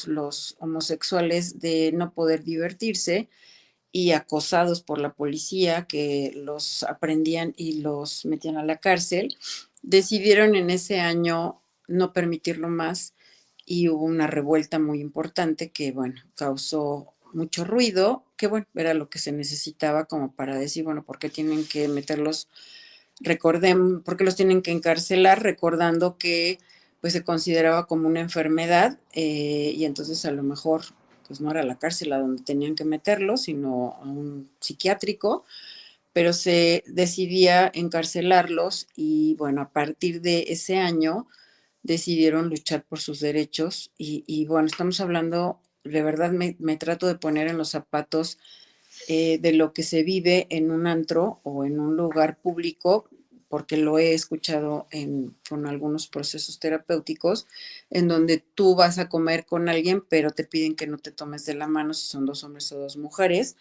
los homosexuales de no poder divertirse y acosados por la policía que los aprendían y los metían a la cárcel, decidieron en ese año no permitirlo más y hubo una revuelta muy importante que, bueno, causó mucho ruido, que bueno, era lo que se necesitaba como para decir, bueno, ¿por qué tienen que meterlos? Recordemos, ¿por qué los tienen que encarcelar? Recordando que pues se consideraba como una enfermedad y entonces a lo mejor pues no era la cárcel a donde tenían que meterlos, sino a un psiquiátrico, pero se decidía encarcelarlos y bueno, a partir de ese año decidieron luchar por sus derechos y bueno, estamos hablando, de verdad me trato de poner en los zapatos de lo que se vive en un antro o en un lugar público, porque lo he escuchado con algunos procesos terapéuticos, en donde tú vas a comer con alguien, pero te piden que no te tomes de la mano si son dos hombres o dos mujeres,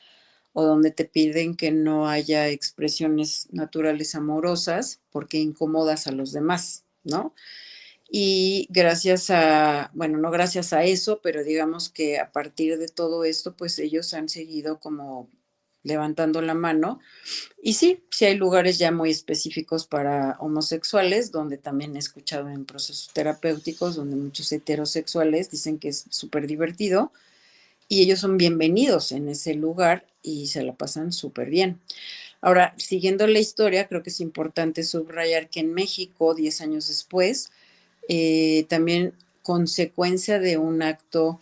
o donde te piden que no haya expresiones naturales amorosas porque incomodas a los demás, ¿no? Y gracias a, bueno, no gracias a eso, pero digamos que a partir de todo esto, pues ellos han seguido como levantando la mano. Y sí, sí hay lugares ya muy específicos para homosexuales, donde también he escuchado en procesos terapéuticos, donde muchos heterosexuales dicen que es súper divertido y ellos son bienvenidos en ese lugar y se la pasan súper bien. Ahora, siguiendo la historia, creo que es importante subrayar que en México, 10 años después, también consecuencia de un acto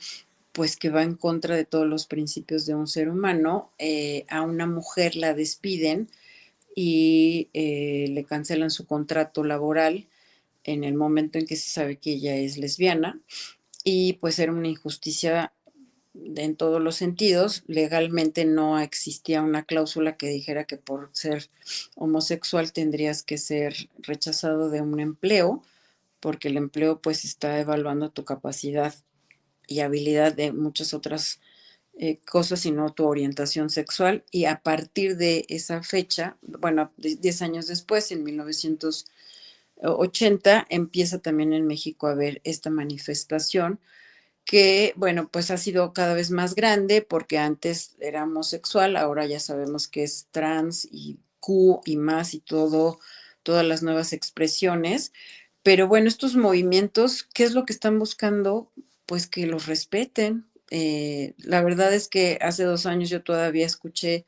pues que va en contra de todos los principios de un ser humano, a una mujer la despiden y le cancelan su contrato laboral en el momento en que se sabe que ella es lesbiana y pues era una injusticia en todos los sentidos. Legalmente no existía una cláusula que dijera que por ser homosexual tendrías que ser rechazado de un empleo, porque el empleo pues está evaluando tu capacidad y habilidad de muchas otras cosas, sino tu orientación sexual. Y a partir de esa fecha, bueno, 10 años después, en 1980, empieza también en México a haber esta manifestación que, bueno, pues ha sido cada vez más grande porque antes era homosexual, ahora ya sabemos que es trans y Q y más y todo, todas las nuevas expresiones. Pero bueno, estos movimientos, ¿qué es lo que están buscando? Pues que los respeten. La verdad es que hace 2 años yo todavía escuché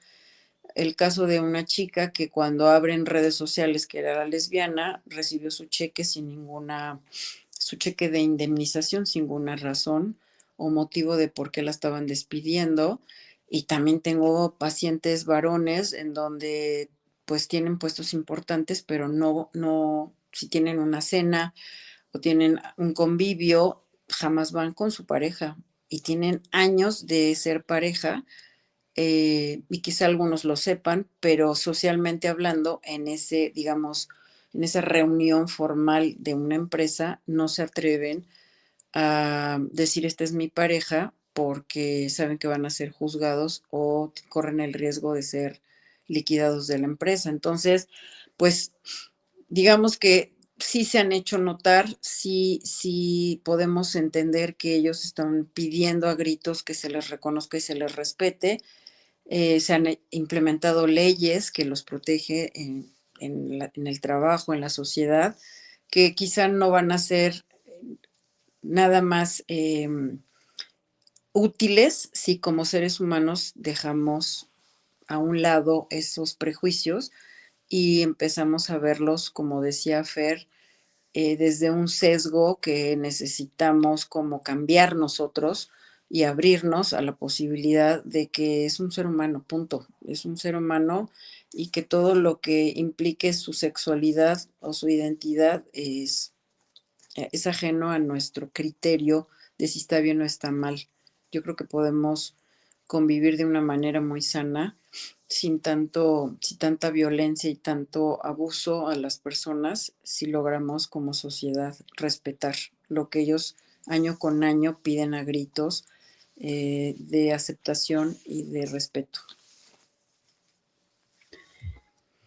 el caso de una chica que cuando abre en redes sociales que era la lesbiana, recibió su cheque de indemnización sin ninguna razón o motivo de por qué la estaban despidiendo. Y también tengo pacientes varones en donde pues tienen puestos importantes, pero no, si tienen una cena o tienen un convivio, jamás van con su pareja y tienen años de ser pareja, y quizá algunos lo sepan, pero socialmente hablando, en ese, digamos, en esa reunión formal de una empresa, no se atreven a decir esta es mi pareja porque saben que van a ser juzgados o corren el riesgo de ser liquidados de la empresa. Entonces, pues digamos que sí se han hecho notar, sí podemos entender que ellos están pidiendo a gritos que se les reconozca y se les respete. Se han implementado leyes que los protege en el trabajo, en la sociedad, que quizá no van a ser nada más útiles si como seres humanos dejamos a un lado esos prejuicios y empezamos a verlos, como decía Fer, desde un sesgo que necesitamos como cambiar nosotros y abrirnos a la posibilidad de que es un ser humano, punto. Es un ser humano y que todo lo que implique su sexualidad o su identidad es ajeno a nuestro criterio de si está bien o está mal. Yo creo que podemos convivir de una manera muy sana, sin tanta violencia y tanto abuso a las personas, si logramos como sociedad respetar lo que ellos año con año piden a gritos, de aceptación y de respeto.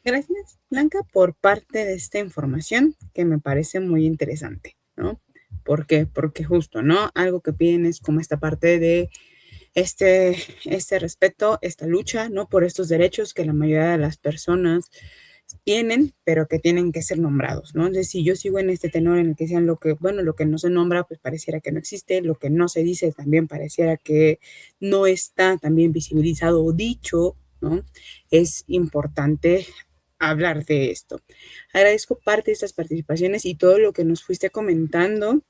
Gracias, Blanca, por parte de esta información que me parece muy interesante, ¿no? ¿Por qué? Porque justo, ¿no? Algo que piden es como esta parte de este respeto, esta lucha, ¿no? Por estos derechos que la mayoría de las personas tienen, pero que tienen que ser nombrados, ¿no? Entonces, si yo sigo en este tenor en el que sean lo que, bueno, lo que no se nombra, pues pareciera que no existe, lo que no se dice también pareciera que no está también visibilizado o dicho, ¿no? Es importante hablar de esto. Agradezco parte de estas participaciones y todo lo que nos fuiste comentando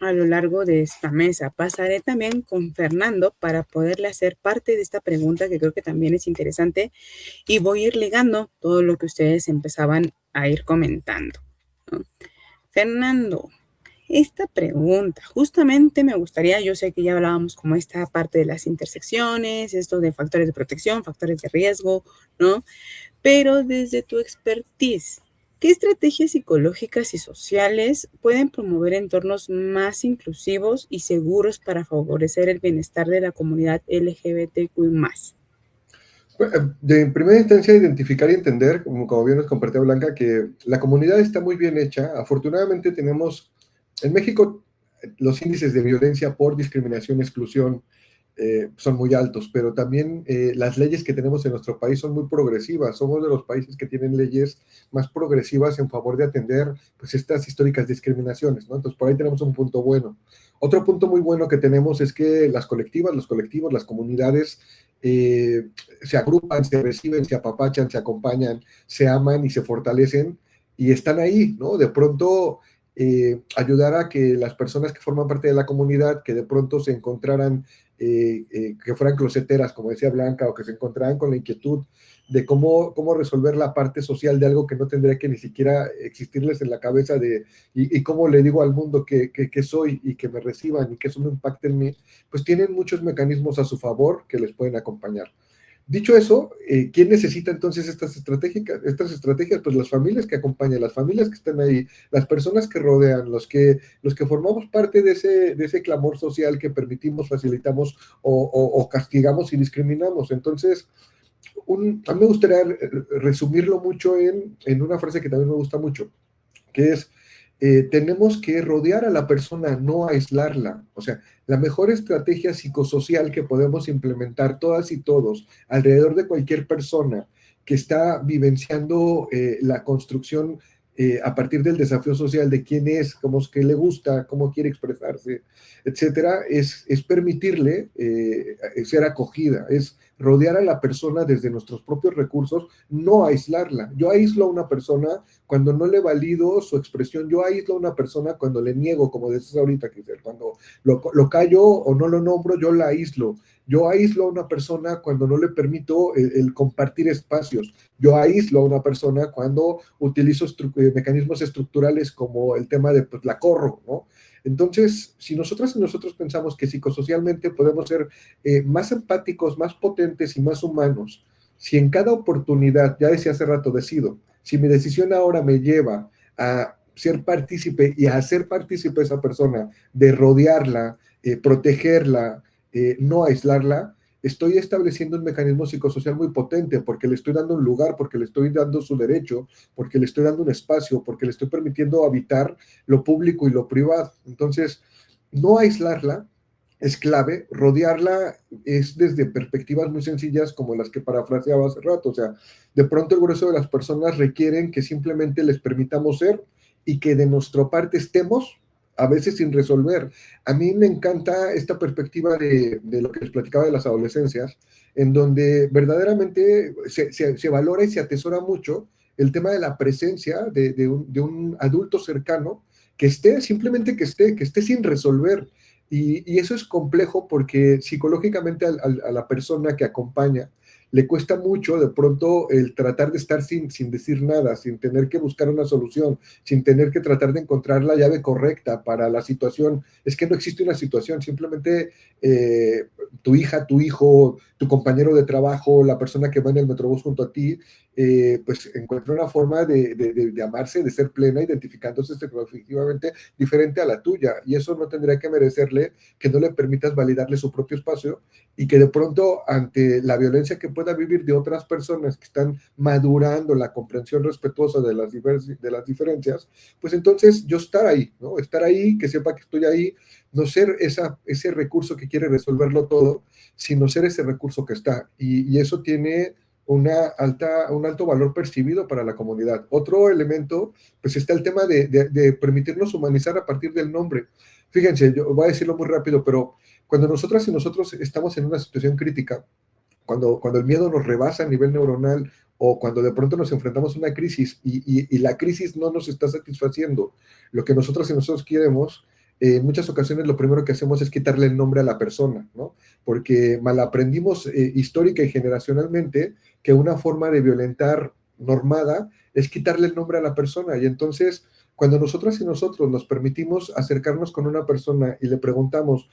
a lo largo de esta mesa. Pasaré también con Fernando para poderle hacer parte de esta pregunta que creo que también es interesante y voy a ir ligando todo lo que ustedes empezaban a ir comentando, ¿no? Fernando, esta pregunta, justamente me gustaría, yo sé que ya hablábamos como esta parte de las intersecciones, esto de factores de protección, factores de riesgo, ¿no? Pero desde tu expertise, ¿qué estrategias psicológicas y sociales pueden promover entornos más inclusivos y seguros para favorecer el bienestar de la comunidad LGBTQ+? De primera instancia, identificar y entender, como bien nos compartió Blanca, que la comunidad está muy bien hecha. Afortunadamente tenemos, en México, los índices de violencia por discriminación y exclusión son muy altos, pero también las leyes que tenemos en nuestro país son muy progresivas. Somos de los países que tienen leyes más progresivas en favor de atender pues, estas históricas discriminaciones, ¿no? Entonces, por ahí tenemos un punto bueno. Otro punto muy bueno que tenemos es que las colectivas, los colectivos, las comunidades se agrupan, se reciben, se apapachan, se acompañan, se aman y se fortalecen y están ahí, ¿no? De pronto ayudar a que las personas que forman parte de la comunidad, que de pronto se encontraran que fueran closeteras, como decía Blanca, o que se encontraran con la inquietud de cómo resolver la parte social de algo que no tendría que ni siquiera existirles en la cabeza y cómo le digo al mundo que soy y que me reciban y que eso no impacte en mí, pues tienen muchos mecanismos a su favor que les pueden acompañar. Dicho eso, ¿quién necesita entonces estas estrategias? Pues las familias que acompañan, las familias que están ahí, las personas que rodean, los que formamos parte de ese clamor social que permitimos, facilitamos o castigamos y discriminamos. Entonces, a mí me gustaría resumirlo mucho en una frase que también me gusta mucho, que es, tenemos que rodear a la persona, no aislarla. O sea, la mejor estrategia psicosocial que podemos implementar todas y todos alrededor de cualquier persona que está vivenciando la construcción a partir del desafío social de quién es, cómo es que le gusta, cómo quiere expresarse, etcétera, es permitirle ser acogida, es rodear a la persona desde nuestros propios recursos, no aislarla. Yo aíslo a una persona cuando no le valido su expresión, yo aíslo a una persona cuando le niego, como decías ahorita, cuando lo callo o no lo nombro, yo la aíslo. Yo aíslo a una persona cuando no le permito el compartir espacios. Yo aíslo a una persona cuando utilizo mecanismos estructurales como el tema de pues, la corro, ¿no? Entonces, si nosotras y nosotros pensamos que psicosocialmente podemos ser más empáticos, más potentes y más humanos, si en cada oportunidad, ya decía hace rato, decido, si mi decisión ahora me lleva a ser partícipe y a hacer partícipe a esa persona, de rodearla, protegerla, no aislarla, estoy estableciendo un mecanismo psicosocial muy potente porque le estoy dando un lugar, porque le estoy dando su derecho, porque le estoy dando un espacio, porque le estoy permitiendo habitar lo público y lo privado. Entonces, no aislarla es clave, rodearla es desde perspectivas muy sencillas como las que parafraseaba hace rato. O sea, de pronto el grueso de las personas requieren que simplemente les permitamos ser y que de nuestra parte estemos a veces sin resolver. A mí me encanta esta perspectiva de lo que les platicaba de las adolescencias, en donde verdaderamente se valora y se atesora mucho el tema de la presencia de un adulto cercano que esté, simplemente que esté sin resolver. Y eso es complejo porque psicológicamente a la persona que acompaña le cuesta mucho de pronto el tratar de estar sin decir nada, sin tener que buscar una solución, sin tener que tratar de encontrar la llave correcta para la situación. Es que no existe una situación, simplemente tu hija, tu hijo, tu compañero de trabajo, la persona que va en el metrobús junto a ti, pues encuentra una forma de amarse, de ser plena, identificándose efectivamente diferente a la tuya. Y eso no tendría que merecerle que no le permitas validarle su propio espacio y que de pronto ante la violencia que pueda vivir de otras personas que están madurando la comprensión respetuosa de las diferencias, pues entonces yo estar ahí, ¿no? Estar ahí, que sepa que estoy ahí, no ser ese recurso que quiere resolverlo todo, sino ser ese recurso que está. Y eso tiene un alto valor percibido para la comunidad. Otro elemento, pues está el tema de permitirnos humanizar a partir del nombre. Fíjense, yo voy a decirlo muy rápido, pero cuando nosotras y nosotros estamos en una situación crítica, cuando el miedo nos rebasa a nivel neuronal o cuando de pronto nos enfrentamos a una crisis y la crisis no nos está satisfaciendo lo que nosotras y nosotros queremos, en muchas ocasiones lo primero que hacemos es quitarle el nombre a la persona, ¿no? Porque malaprendimos histórica y generacionalmente que una forma de violentar normada es quitarle el nombre a la persona. Y entonces, cuando nosotras y nosotros nos permitimos acercarnos con una persona y le preguntamos,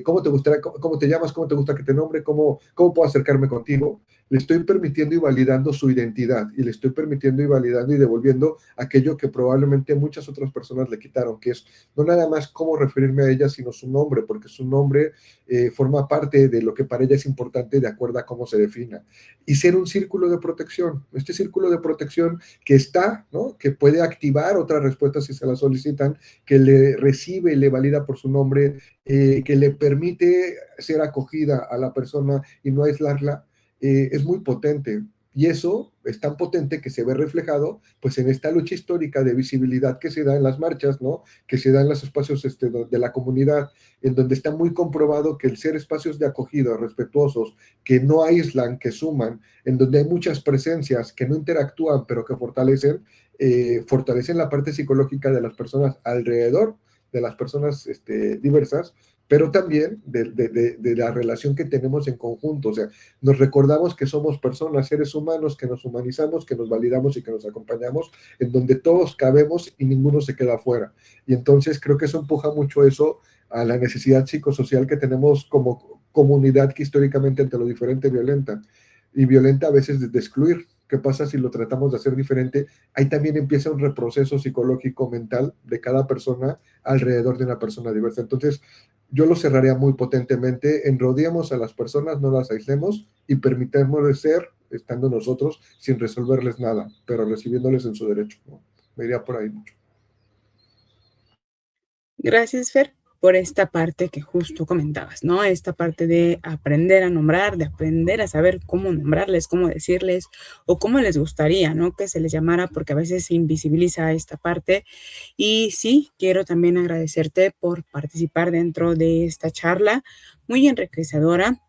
¿cómo te gustaría, cómo te llamas, cómo te gusta que te nombre, cómo puedo acercarme contigo? Le estoy permitiendo y validando su identidad y le estoy permitiendo y validando y devolviendo aquello que probablemente muchas otras personas le quitaron, que es no nada más cómo referirme a ella, sino su nombre, porque su nombre forma parte de lo que para ella es importante de acuerdo a cómo se defina. Y ser un círculo de protección, este círculo de protección que está, ¿no? Que puede activar otras respuestas si se las solicitan, que le recibe y le valida por su nombre, que le permite ser acogida a la persona y no aislarla, es muy potente. Y eso es tan potente que se ve reflejado pues en esta lucha histórica de visibilidad que se da en las marchas, ¿no? Que se da en los espacios de la comunidad, en donde está muy comprobado que el ser espacios de acogida respetuosos, que no aíslan, que suman, en donde hay muchas presencias que no interactúan, pero que fortalecen la parte psicológica de las personas alrededor de las personas diversas, pero también de la relación que tenemos en conjunto. O sea, nos recordamos que somos personas, seres humanos, que nos humanizamos, que nos validamos y que nos acompañamos, en donde todos cabemos y ninguno se queda afuera. Y entonces creo que eso empuja mucho eso a la necesidad psicosocial que tenemos como comunidad que históricamente ante lo diferente violenta. Y violenta a veces de excluir. ¿Qué pasa si lo tratamos de hacer diferente? Ahí también empieza un reproceso psicológico mental de cada persona alrededor de una persona diversa. Entonces, yo lo cerraría muy potentemente en rodeemos a las personas, no las aislemos y permitámosles ser, estando nosotros, sin resolverles nada, pero recibiéndoles en su derecho, ¿no? Me iría por ahí mucho. Gracias, Fer, por esta parte que justo comentabas, ¿no? Esta parte de aprender a nombrar, de aprender a saber cómo nombrarles, cómo decirles o cómo les gustaría, ¿no? Que se les llamara, porque a veces se invisibiliza esta parte. Y sí, quiero también agradecerte por participar dentro de esta charla muy enriquecedora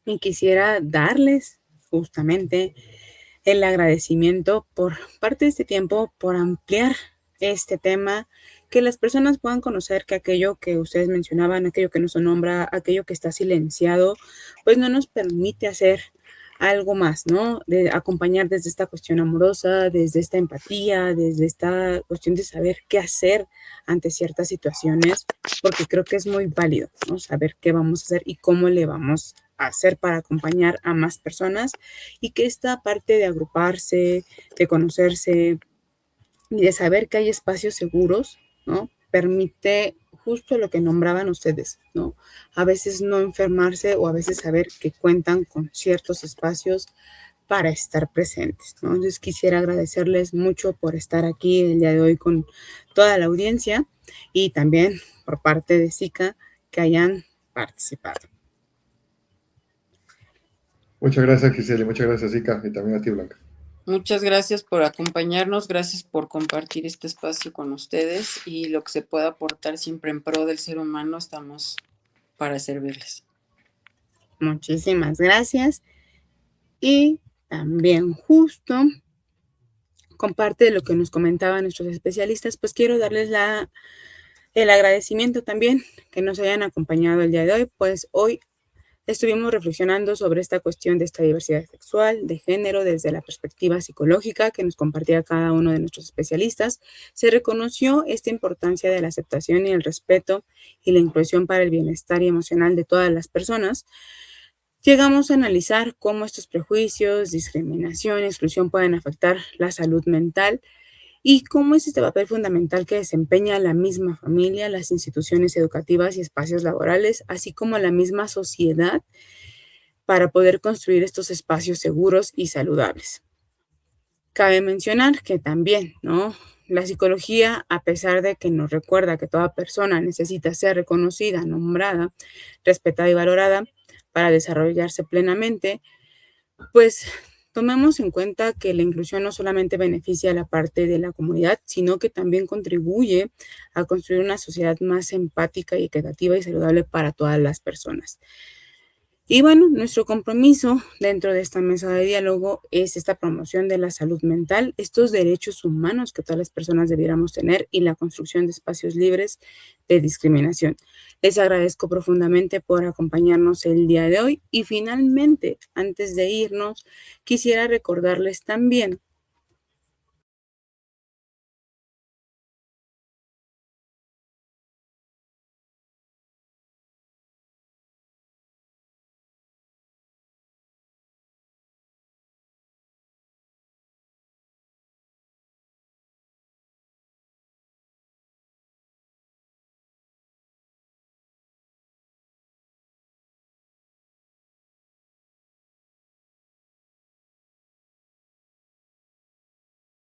y quisiera darles justamente el agradecimiento por parte de este tiempo, por ampliar este tema, que las personas puedan conocer que aquello que ustedes mencionaban, aquello que no se nombra, aquello que está silenciado, pues no nos permite hacer algo más, ¿no? De acompañar desde esta cuestión amorosa, desde esta empatía, desde esta cuestión de saber qué hacer ante ciertas situaciones, porque creo que es muy válido, ¿no? Saber qué vamos a hacer y cómo le vamos a hacer para acompañar a más personas y que esta parte de agruparse, de conocerse y de saber que hay espacios seguros, ¿no? Permite justo lo que nombraban ustedes, ¿no? A veces no enfermarse o a veces saber que cuentan con ciertos espacios para estar presentes, ¿no? Entonces quisiera agradecerles mucho por estar aquí el día de hoy con toda la audiencia y también por parte de SICA que hayan participado. Muchas gracias, Giselle, muchas gracias, Zika, y también a ti, Blanca. Muchas gracias por acompañarnos, gracias por compartir este espacio con ustedes y lo que se pueda aportar siempre en pro del ser humano, estamos para servirles. Muchísimas gracias. Y también justo con parte de lo que nos comentaban nuestros especialistas, pues quiero darles el agradecimiento también que nos hayan acompañado el día de hoy, pues hoy estuvimos reflexionando sobre esta cuestión de esta diversidad sexual, de género, desde la perspectiva psicológica que nos compartía cada uno de nuestros especialistas. Se reconoció esta importancia de la aceptación y el respeto y la inclusión para el bienestar y emocional de todas las personas. Llegamos a analizar cómo estos prejuicios, discriminación y exclusión pueden afectar la salud mental y cómo es este papel fundamental que desempeña la misma familia, las instituciones educativas y espacios laborales, así como la misma sociedad para poder construir estos espacios seguros y saludables. Cabe mencionar que también, ¿no? La psicología, a pesar de que nos recuerda que toda persona necesita ser reconocida, nombrada, respetada y valorada para desarrollarse plenamente, pues tomemos en cuenta que la inclusión no solamente beneficia a la parte de la comunidad, sino que también contribuye a construir una sociedad más empática y equitativa y saludable para todas las personas. Y bueno, nuestro compromiso dentro de esta mesa de diálogo es esta promoción de la salud mental, estos derechos humanos que todas las personas debiéramos tener y la construcción de espacios libres de discriminación. Les agradezco profundamente por acompañarnos el día de hoy y finalmente, antes de irnos, quisiera recordarles también